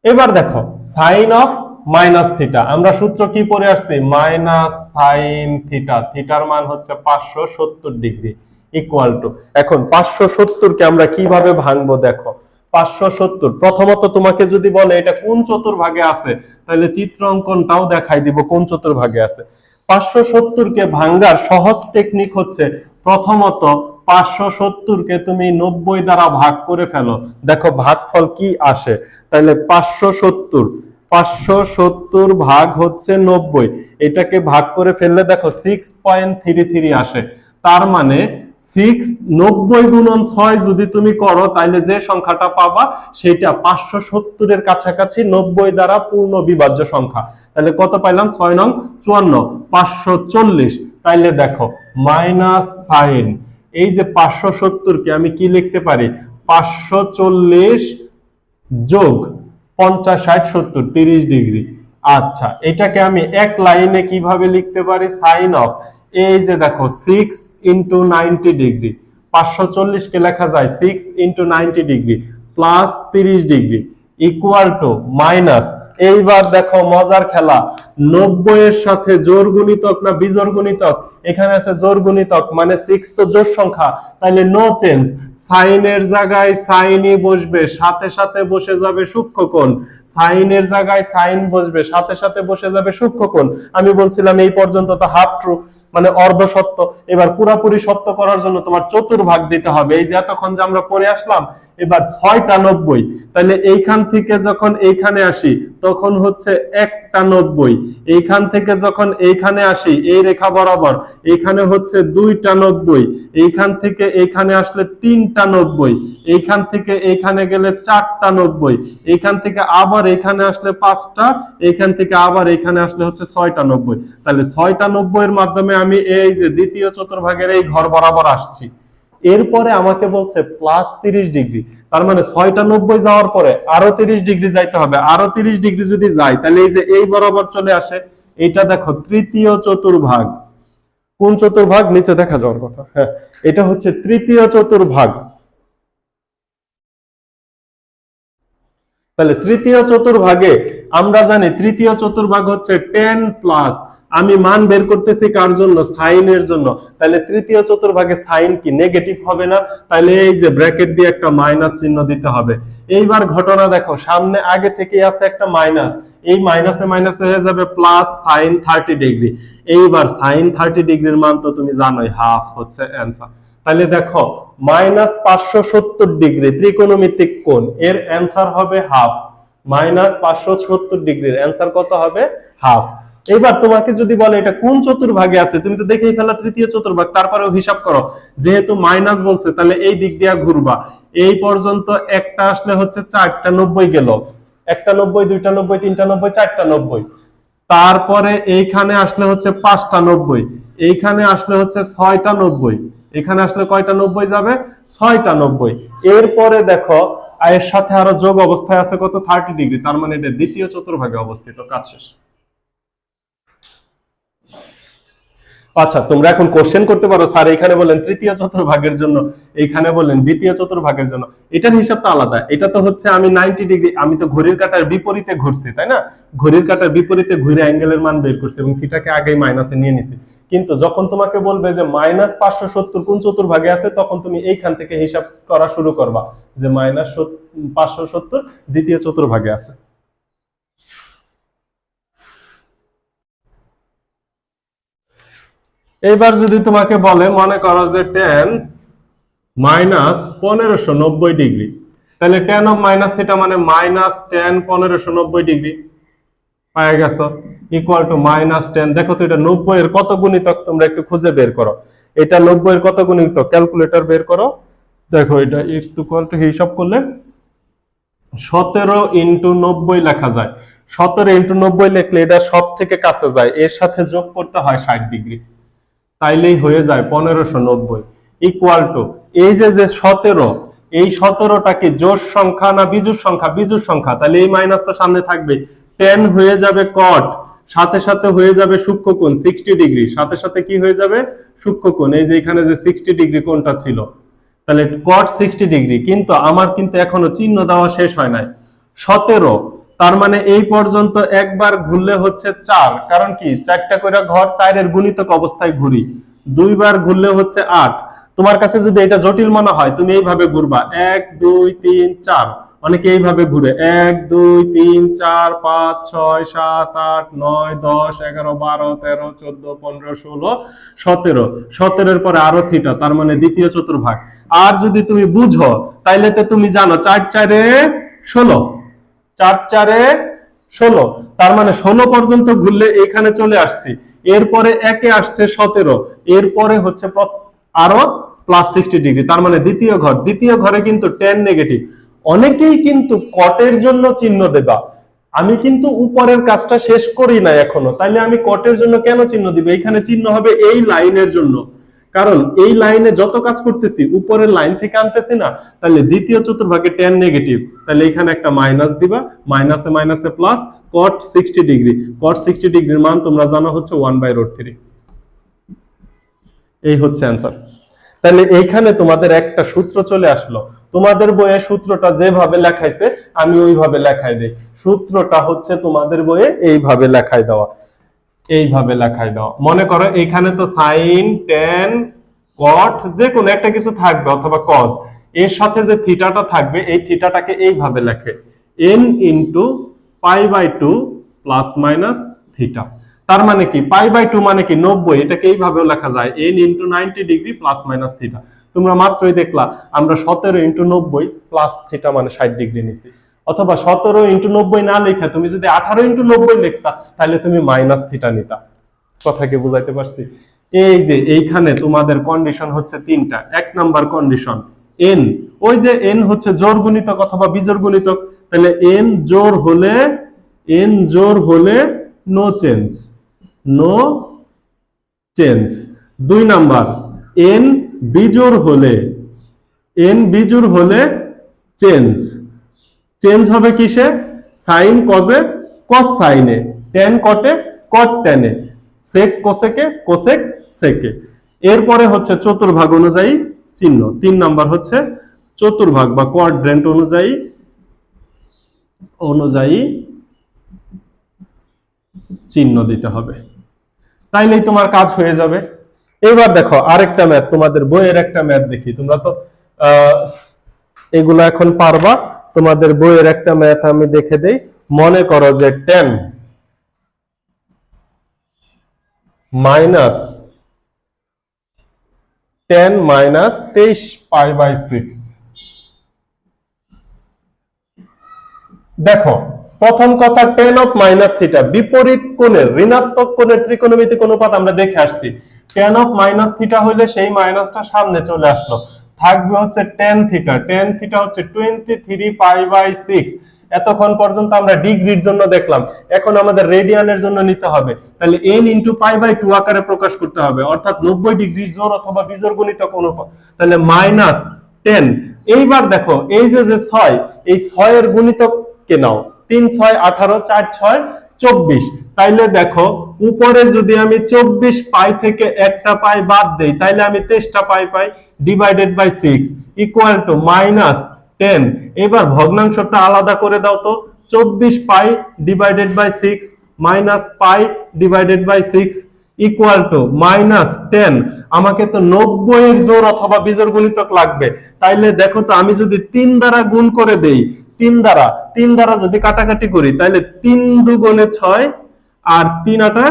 এবার দেখো সাইন অফ মাইনাস থিটা, আমরা সূত্র কি পড়ে আসছি? মাইনাস সাইন থিটা, থিটার মান হচ্ছে 570 ডিগ্রি, ইকুয়াল টু। এখন 570 কে আমরা কিভাবে ভাঙবো দেখো। 570 প্রথমত তোমাকে যদি বলে এটা কোন চতুর্ভাগে আছে, তাহলে চিত্র অঙ্কনটাও দেখাই দিব কোন চতুর্ভাগে আছে। 570 কে ভাঙার সহজ টেকনিক হচ্ছে, প্রথমত 570 কে তুমি 90 দ্বারা ভাগ করে ফেলো, দেখো ভাগফল কি আসে। তাহলে 570 ভাগ হচ্ছে 90, এটাকে ভাগ করে ফেললে দেখো 6.33 আসে। তার মানে 90 গুণন 6 যদি তুমি করো তাহলে যে সংখ্যাটা পাবা সেটা 570 এর কাছাকাছি 90 দ্বারা পূর্ণ বিভাজ্য সংখ্যা। তাহলে কত পাইলাম? 6 নং 54, 540। তাইলে দেখো মাইনাস সাইন, এই যে 570 কে আমি কি লিখতে পারি? 540 যোগ 50, 60, 70, 30 ডিগ্রি। আচ্ছা, এটাকে আমি এক লাইনে কিভাবে লিখতে পারি? সাইন অফ, এই যে দেখো 6 ইন্টু 90 ডিগ্রি, 540 কে লেখা যায় 6 into 90 degree plus 30 degree equal to minus. এইবার দেখো মজার খেলা, 90 এর সাথে জোড় গুণিতক না বিজোড় গুণিতক? এখানে আছে জোড় গুণিতক, মানে 6 তো জোড় সংখ্যা, তাহলে নো চেঞ্জ। সাইনের জায়গায় সাইনই বসবে, সাথে সাথে বসে যাবে সূক্ষ্মকোণ। সাইনের জায়গায় সাইন বসবে, সাথে সাথে বসে যাবে সূক্ষ্মকোণ। আমি বলছিলাম এই পর্যন্ত তো হাফ ট্রু, মানে অর্ধ সত্য। এবার পুরাপুরি সত্য করার জন্য তোমার চতুর্ভাগ দিতে হবে। এই যে এতক্ষণ যে আমরা পড়ে আসলাম, এবার 6টা 90, তাহলে এইখান থেকে যখন এইখানে আসি তখন হচ্ছে 1টা 90, এইখান থেকে যখন এইখানে আসি এই রেখা বরাবর এইখানে হচ্ছে 2টা 90, এইখান থেকে এইখানে আসলে 3টা 90, এইখান থেকে এইখানে গেলে 4টা 90, এইখান থেকে আবার এইখানে আসলে 5টা, এইখান থেকে আবার এইখানে আসলে হচ্ছে 6টা 90। তাহলে 6টা 90 এর মাধ্যমে আমি এই যে দ্বিতীয় চতুর্ভাগের এই ঘর বরাবর আসছি। এরপরে আমাকে বলছে প্লাস 30 ডিগ্রি, তার মানে 6টা 90 যাওয়ার পরে আরো 30 ডিগ্রি যাইতে হবে। আরো 30 ডিগ্রি যদি যাই তাহলে এই যে এই বরাবর চলে আসে। এটা দেখো তৃতীয় চতুর্ভাগ। কোন চতুর্ভাগ? নিচে দেখা যাওয়ার কথা। হ্যাঁ, এটা হচ্ছে তৃতীয় চতুর্ভাগ। তাহলে তৃতীয় চতুর্ভাগে আমরা জানি তৃতীয় চতুর্ভাগ হচ্ছে 10 প্লাস, আমি মান বের করতেছি কার জন্য? সাইনের জন্য। তাহলে তৃতীয় চতুর্ভাগে সাইন কি নেগেটিভ হবে না? তাহলে এই যে ব্র্যাকেট দিয়ে একটা মাইনাস চিহ্ন দিতে হবে। এইবার ঘটনা দেখো, সামনে আগে থেকে আছে একটা মাইনাস, এই মাইনাসে মাইনাস হয়ে যাবে প্লাস সাইন 30 ডিগ্রি। এইবার সাইন 30 ডিগ্রির মান তো তুমি জানোই, হাফ হচ্ছে অ্যান্সার। তাহলে দেখো -570 ডিগ্রি ত্রিকোণমিতিক কোণ, এর অ্যান্সার হবে হাফ। -570 ডিগ্রির অ্যান্সার কত হবে? হাফ। এবার তোমাকে যদি বলে এটা কোন চতুর্ভাগে আছে, তুমি তো দেখেই ফেলা তৃতীয় চতুর্ভাগ, তারপরেও হিসাব করো। যেহেতু মাইনাস বলছে তাহলে এই দিক দিয়ে ঘুরবা, এই পর্যন্ত একটা আসলে হচ্ছে 4টা 90 গেল, 1টা 90, 2টা 90, 3টা 90, 4টা 90। তারপরে এইখানে আসলে হচ্ছে 5টা 90, এইখানে আসলে হচ্ছে 6টা 90, এখানে আসলে কয়টা 90 যাবে? 6টা 90। এরপরে দেখো এর সাথে আরো যোগ অবস্থায় আছে কত? 30 ডিগ্রি, তার মানে এটা দ্বিতীয় চতুর্ভাগে অবস্থিত। কাজ শেষ। আচ্ছা, তোমরা এখন কোশ্চেন করতে পারো, স্যার এখানে বলেন তৃতীয় চতুর্ভাগের জন্য, এইখানে বলেন দ্বিতীয় চতুর্ভাগের জন্য। এটার হিসাবটা আলাদা। এটা তো হচ্ছে আমি 90 ডিগ্রি, আমি তো ঘড়ির কাঁটার বিপরীতে ঘুরছি, তাই না? ঘড়ির কাঁটার বিপরীতে ঘুরে অ্যাঙ্গেলের মান বের করছি এবং থিটাকে আগেই মাইনাসে নিয়ে নিছি। কিন্তু যখন তোমাকে বলবে যে -570 কোন চতুর্ভাগে আছে, তখন তুমি এইখান থেকে হিসাব করা শুরু করবা যে -570 দ্বিতীয় চতুর্ভাগে আছে। এবার যদি তোমাকে বলে, মনে করো যে 10 -1590 ডিগ্রি, তাহলে tan অফ মাইনাস থিটা মানে -10 1590 ডিগ্রি। পায়ে গেছো, ইকুয়াল টু -10। দেখো তো এটা 90 এর কত গুণিতক তোমরা একটু খুঁজে বের করো। এটা 90 এর কত গুণিতক, ক্যালকুলেটর বের করো। দেখো এটা ইকুয়াল টু হিসাব করলে 17 ইন্টু 90 লেখা যায়। 17 ইন্টু 90 লিখলে এটা সব থেকে কাছে যায়, এর সাথে যোগ করতে হয় 60 ডিগ্রি, তাইলেই হয়ে যায় 1590 ইকুয়াল টু এই যে 17, এই 17টা কি জোড় সংখ্যা না বিজোড় সংখ্যা? বিজোড় সংখ্যা, তাহলে এই মাইনাস তো সামনে থাকবে। 10 হয়ে যাবে কট, সাথে সাথে হয়ে যাবে সূক্ষ্মকোণ 60 ডিগ্রি, সাথে সাথে কি হয়ে যাবে সূক্ষ্মকোণ। এই যে এখানে যে 60 ডিগ্রি কোণটা ছিল, তাহলে কট 60 ডিগ্রি। কিন্তু আমার কিন্তু এখনো চিহ্ন দেওয়া শেষ হয় নাই। 17, তার মানে এই পর্যন্ত একবার ঘুরলে হচ্ছে 4, কারণ কি 4টা করে ঘর, 4 এর গুণিতক অবস্থায় ঘুরি। 2বার ঘুরলে হচ্ছে 8। তোমার কাছে যদি এটা জটিল মনে হয় তুমি এইভাবে ঘুরবা, 1 2 3 4। অনেকে এইভাবে ঘুরে 1 2 3 4 5 6 7 8 9 10 11 12 13 14 15 16 17। 17 এর পরে আরো থিটা, তার মানে দ্বিতীয় চতুর্ভাগ। আর যদি তুমি বুঝো তাইলে তো তুমি জানো 4 4 এ 16, 4 4 এ 16, তার মানে 16 পর্যন্ত ঘুরলে এখানে চলে আসছি। এরপরে একে আসছে 17, এরপরে হচ্ছে আরো +60 ডিগ্রি, তার মানে দ্বিতীয় ঘর। দ্বিতীয় ঘরে কিন্তু tan নেগেটিভ। অনেকেই কিন্তু কটের জন্য চিহ্ন দেবা, আমি কিন্তু উপরের কাজটা শেষ করি না এখনো, তাইলে আমি কটের জন্য কেন চিহ্ন দিব? এখানে চিহ্ন হবে এই লাইনের জন্য, কারণ এই লাইনে যত কাজ করতেছি উপরের লাইন থেকে আনতেছি না, তাহলে দ্বিতীয় চতুর্ভাগে tan নেগেটিভ, তাহলে এখানে একটা মাইনাস দিবা, মাইনাসে মাইনাসে প্লাস, cot 60 ডিগ্রি। cot 60 ডিগ্রির মান তোমরা জানো হচ্ছে 1/√3। এই হচ্ছে অ্যান্সার। তাহলে এইখানে তোমাদের একটা সূত্র চলে আসলো। তোমাদের বইয়ে সূত্রটা যেভাবে লেখাইছে আমি ওইভাবে লেখাই দেই। সূত্রটা হচ্ছে তোমাদের বইয়ে এইভাবে লেখাই দেওয়া, এইভাবে লেখাই দাও। মনে করো এখানে তো সাইন ট্যান কট যে কোনো একটা কিছু থাকবে অথবা কজ, এর সাথে যে থিটাটা থাকবে এই থিটাটাকে এইভাবে লেখে n into π/2 plus minus theta. তার মানে কি π/2 মানে কি 90, এটাকে এইভাবেও লেখা যায় n into 90 degree plus minus theta. তোমরা মাত্রই দেখলা আমরা 17 ইন্টু 90 প্লাস থিটা মানে 60 ডিগ্রি নিছি। অথবা 17 ইন্টু 90 না লেখা তুমি যদি 18 ইন্টু 90 লিখতা তাহলে তুমি মাইনাস থিটা নিতা। কথা কি বুঝাইতে পারছি? এই যে এইখানে তোমাদের কন্ডিশন হচ্ছে তিনটা। এক নাম্বার কন্ডিশন n, ওই যে n হচ্ছে জোড় গুণিতক অথবা বিজোড় গুণিতক, তাহলে n জোড় হলে নো চেঞ্জ, নো চেঞ্জ। দুই নাম্বার n বিজোড় হলে চেঞ্জ। চেঞ্জ হবে কিসে? সাইন কজে কস সাইনে, ট্যান কটে কট ট্যানে, সেক কোসেকে কোসেক সেকে। এরপরে হচ্ছে চতুর্ভাগ অনুযায়ী চিহ্ন। 3 নাম্বার হচ্ছে চতুর্ভাগ বা কোয়াড্রেন্ট অনুযায়ী চিহ্ন দিতে হবে, তাইলেই তোমার কাজ হয়ে যাবে। এবার দেখো আরেকটা ম্যাথ, তোমাদের বইয়ের একটা ম্যাথ দেখি। তোমরা তো এগুলো এখন পারবা। তোমাদের বইয়ের একটা ম্যাথ আমি দেখে দেই। মনে করো যে 10 মাইনাস 23 π/6। দেখো প্রথম কথা tan অফ মাইনাস থিটা, বিপরীত কোণের ঋণাত্মক কোণের ত্রিকোণমিতিক অনুপাত আমরা দেখে আসছি। tan অফ মাইনাস থিটা হলে সেই মাইনাসটা সামনে চলে আসলো, থাকবে হচ্ছে tan থিটা। tan থিটা হচ্ছে 23 π/6। এতক্ষণ পর্যন্ত আমরা ডিগ্রির জন্য দেখলাম, এখন আমাদের রেডিয়ানের জন্য নিতে হবে। তাহলে n ইন্টু π/2 আকারে প্রকাশ করতে হবে, অর্থাৎ 90 ডিগ্রির জোড় অথবা বিজোড় গুণিতক অনুপাত, তাহলে -10। এইবার দেখো এই যে 6, এই 6 এর গুণিতক কে নাও, 3 6 18 4 6 24। তাইলে দেখো উপরে যদি আমি 24 পাই থেকে একটা পাই বাদ দেই, তাইলে আমি 23টা পাই পাই, ডিভাইডেড বাই 6 ইকুয়াল টু -10। এবার ভগ্নাংশটা আলাদা করে দাও তো, 24 pi divided by 6 minus pi divided by 6 equal to -10। আমাকে তো 90 এর জোড় অথবা বিজোড় গুণিতক লাগবে। তাইলে দেখো তো আমি যদি 3 দ্বারা গুণ করে দেই, 3 দ্বারা যদি কাটাকাটি করি, তাহলে 3 দুগুণে 6 আর 3 আটা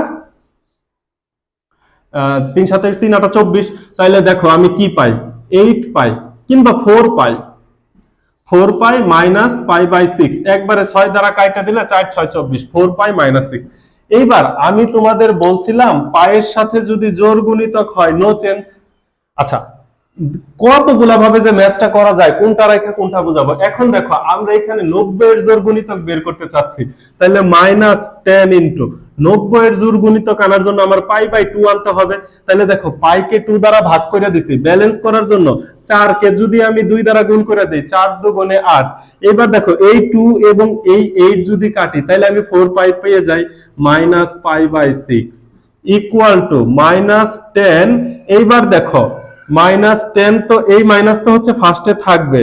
3 7 3 8 24। তাইলে দেখো আমি কি পাই, 8 পাই কিংবা 4 পাই। 4 পাই মাইনাস পাই বাই 6, একবারে 6 দ্বারা কাইটা দিলে 4 6 24, 4 পাই মাইনাস 6। এইবার আমি তোমাদের বলছিলাম পায়ের সাথে যদি জোড় গুণিতক হয় নো চেঞ্জ। আচ্ছা, কতগুলা ভাবে যে ম্যাথটা করা যায়, কোনটা রেখে কোনটা বোঝাবো। এখন দেখো আমরা এখানে 90 এর জোড় গুণিতক বের করতে চাচ্ছি, তাহলে মাইনাস 10 ইনটু 90 এর জোড় গুণিতক আনার জন্য আমার পাই বাই 2 আনতে হবে। তাহলে দেখো পাই কে 2 দ্বারা ভাগ করে দিছি ব্যালেন্স করার জন্য। 4 কে যদি আমি 2 দ্বারা গুণ করে দেই 4 2 গুণে 8। এবার দেখো এই 2 এবং এই 8 যদি কাটি তাহলে আমি 4 পাই পেয়ে যাই, minus pi by 6 equal to minus 10। এইবার দেখো মাইনাস 10, তো এই মাইনাস তো হচ্ছে ফার্স্টে থাকবে।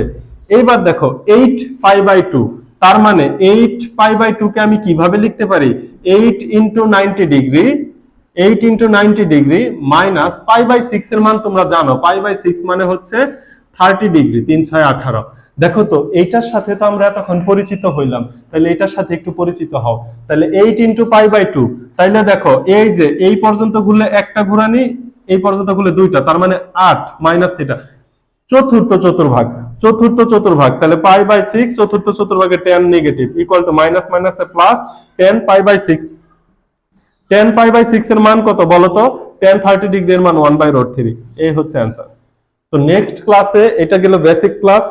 এইবার দেখো 8 পাই বাই 2, তার মানে 8 পাই বাই 2 কে আমি কিভাবে লিখতে পারি, 8 into 90 degree, 8 into 90 degree minus pi by 6 এর মান তোমরা জানো, পাই বাই 6 মানে হচ্ছে 30 ডিগ্রি, 3 6 18। দেখো তো এইটার সাথে তো আমরা এতক্ষণ পরিচিত হইলাম, তাহলে এটার সাথে একটু পরিচিত হও। তাহলে 8 ইন্টু পাই বাই 2, তাইলে দেখো এই যে এই পর্যন্ত ঘুরলে একটা ঘুরানি, এই পর্যন্ত ঘুরলে দুইটা, তার মানে 8 মাইনাস থিটা, চতুর্থ চতুর্ভাগ, চতুর্থ চতুর্ভাগ, তাহলে পাই বাই 6 চতুর্থ চতুর্ভাগে 10 negative equal to minus minus plus 10 pi by 6। 10 pi by 6 এর মান কত বলো তো, 10 30 ডিগ্রি এর মান 1/√3, এই হচ্ছে অ্যান্সার। তো নেক্সট ক্লাসে, এটা গেল বেসিক ক্লাস,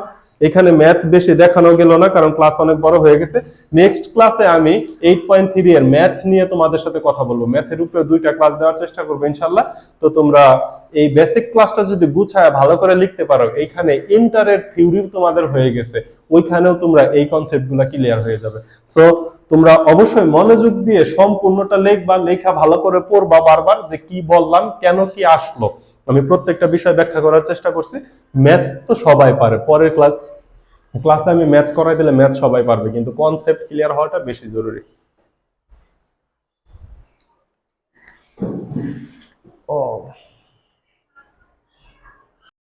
এখানে ম্যাথ বেশি দেখানো গেল না কারণ ক্লাস অনেক বড় হয়ে গেছে। নেক্সট ক্লাসে আমি 8.3 এর ম্যাথ নিয়ে তোমাদের সাথে কথা বলবো, ম্যাথের উপরে 2টা ক্লাস দেওয়ার চেষ্টা করবো ইনশাআল্লাহ। তো তোমরা এই বেসিক ক্লাসটা যদি গুছায় ভালো করে লিখতে পারো, এইখানে ইন্টারের থিওরি তোমাদের হয়ে গেছে, ওইখানেও তোমরা এই কনসেপ্টগুলো ক্লিয়ার হয়ে যাবে। সো তোমরা অবশ্যই মনোযোগ দিয়ে সম্পূর্ণটা লিখবা, লেখা ভালো করে পড়বা বারবার, যে কি বললাম কেন কি আসলো। আমি প্রত্যেকটা বিষয় ব্যাখ্যা করার চেষ্টা করছি। ম্যাথ তো সবাই পারে, পরের ক্লাসে আমি ম্যাথ করাই দিলে ম্যাথ সবাই পারবে, কিন্তু কনসেপ্ট ক্লিয়ার হওয়াটা বেশি জরুরি। ও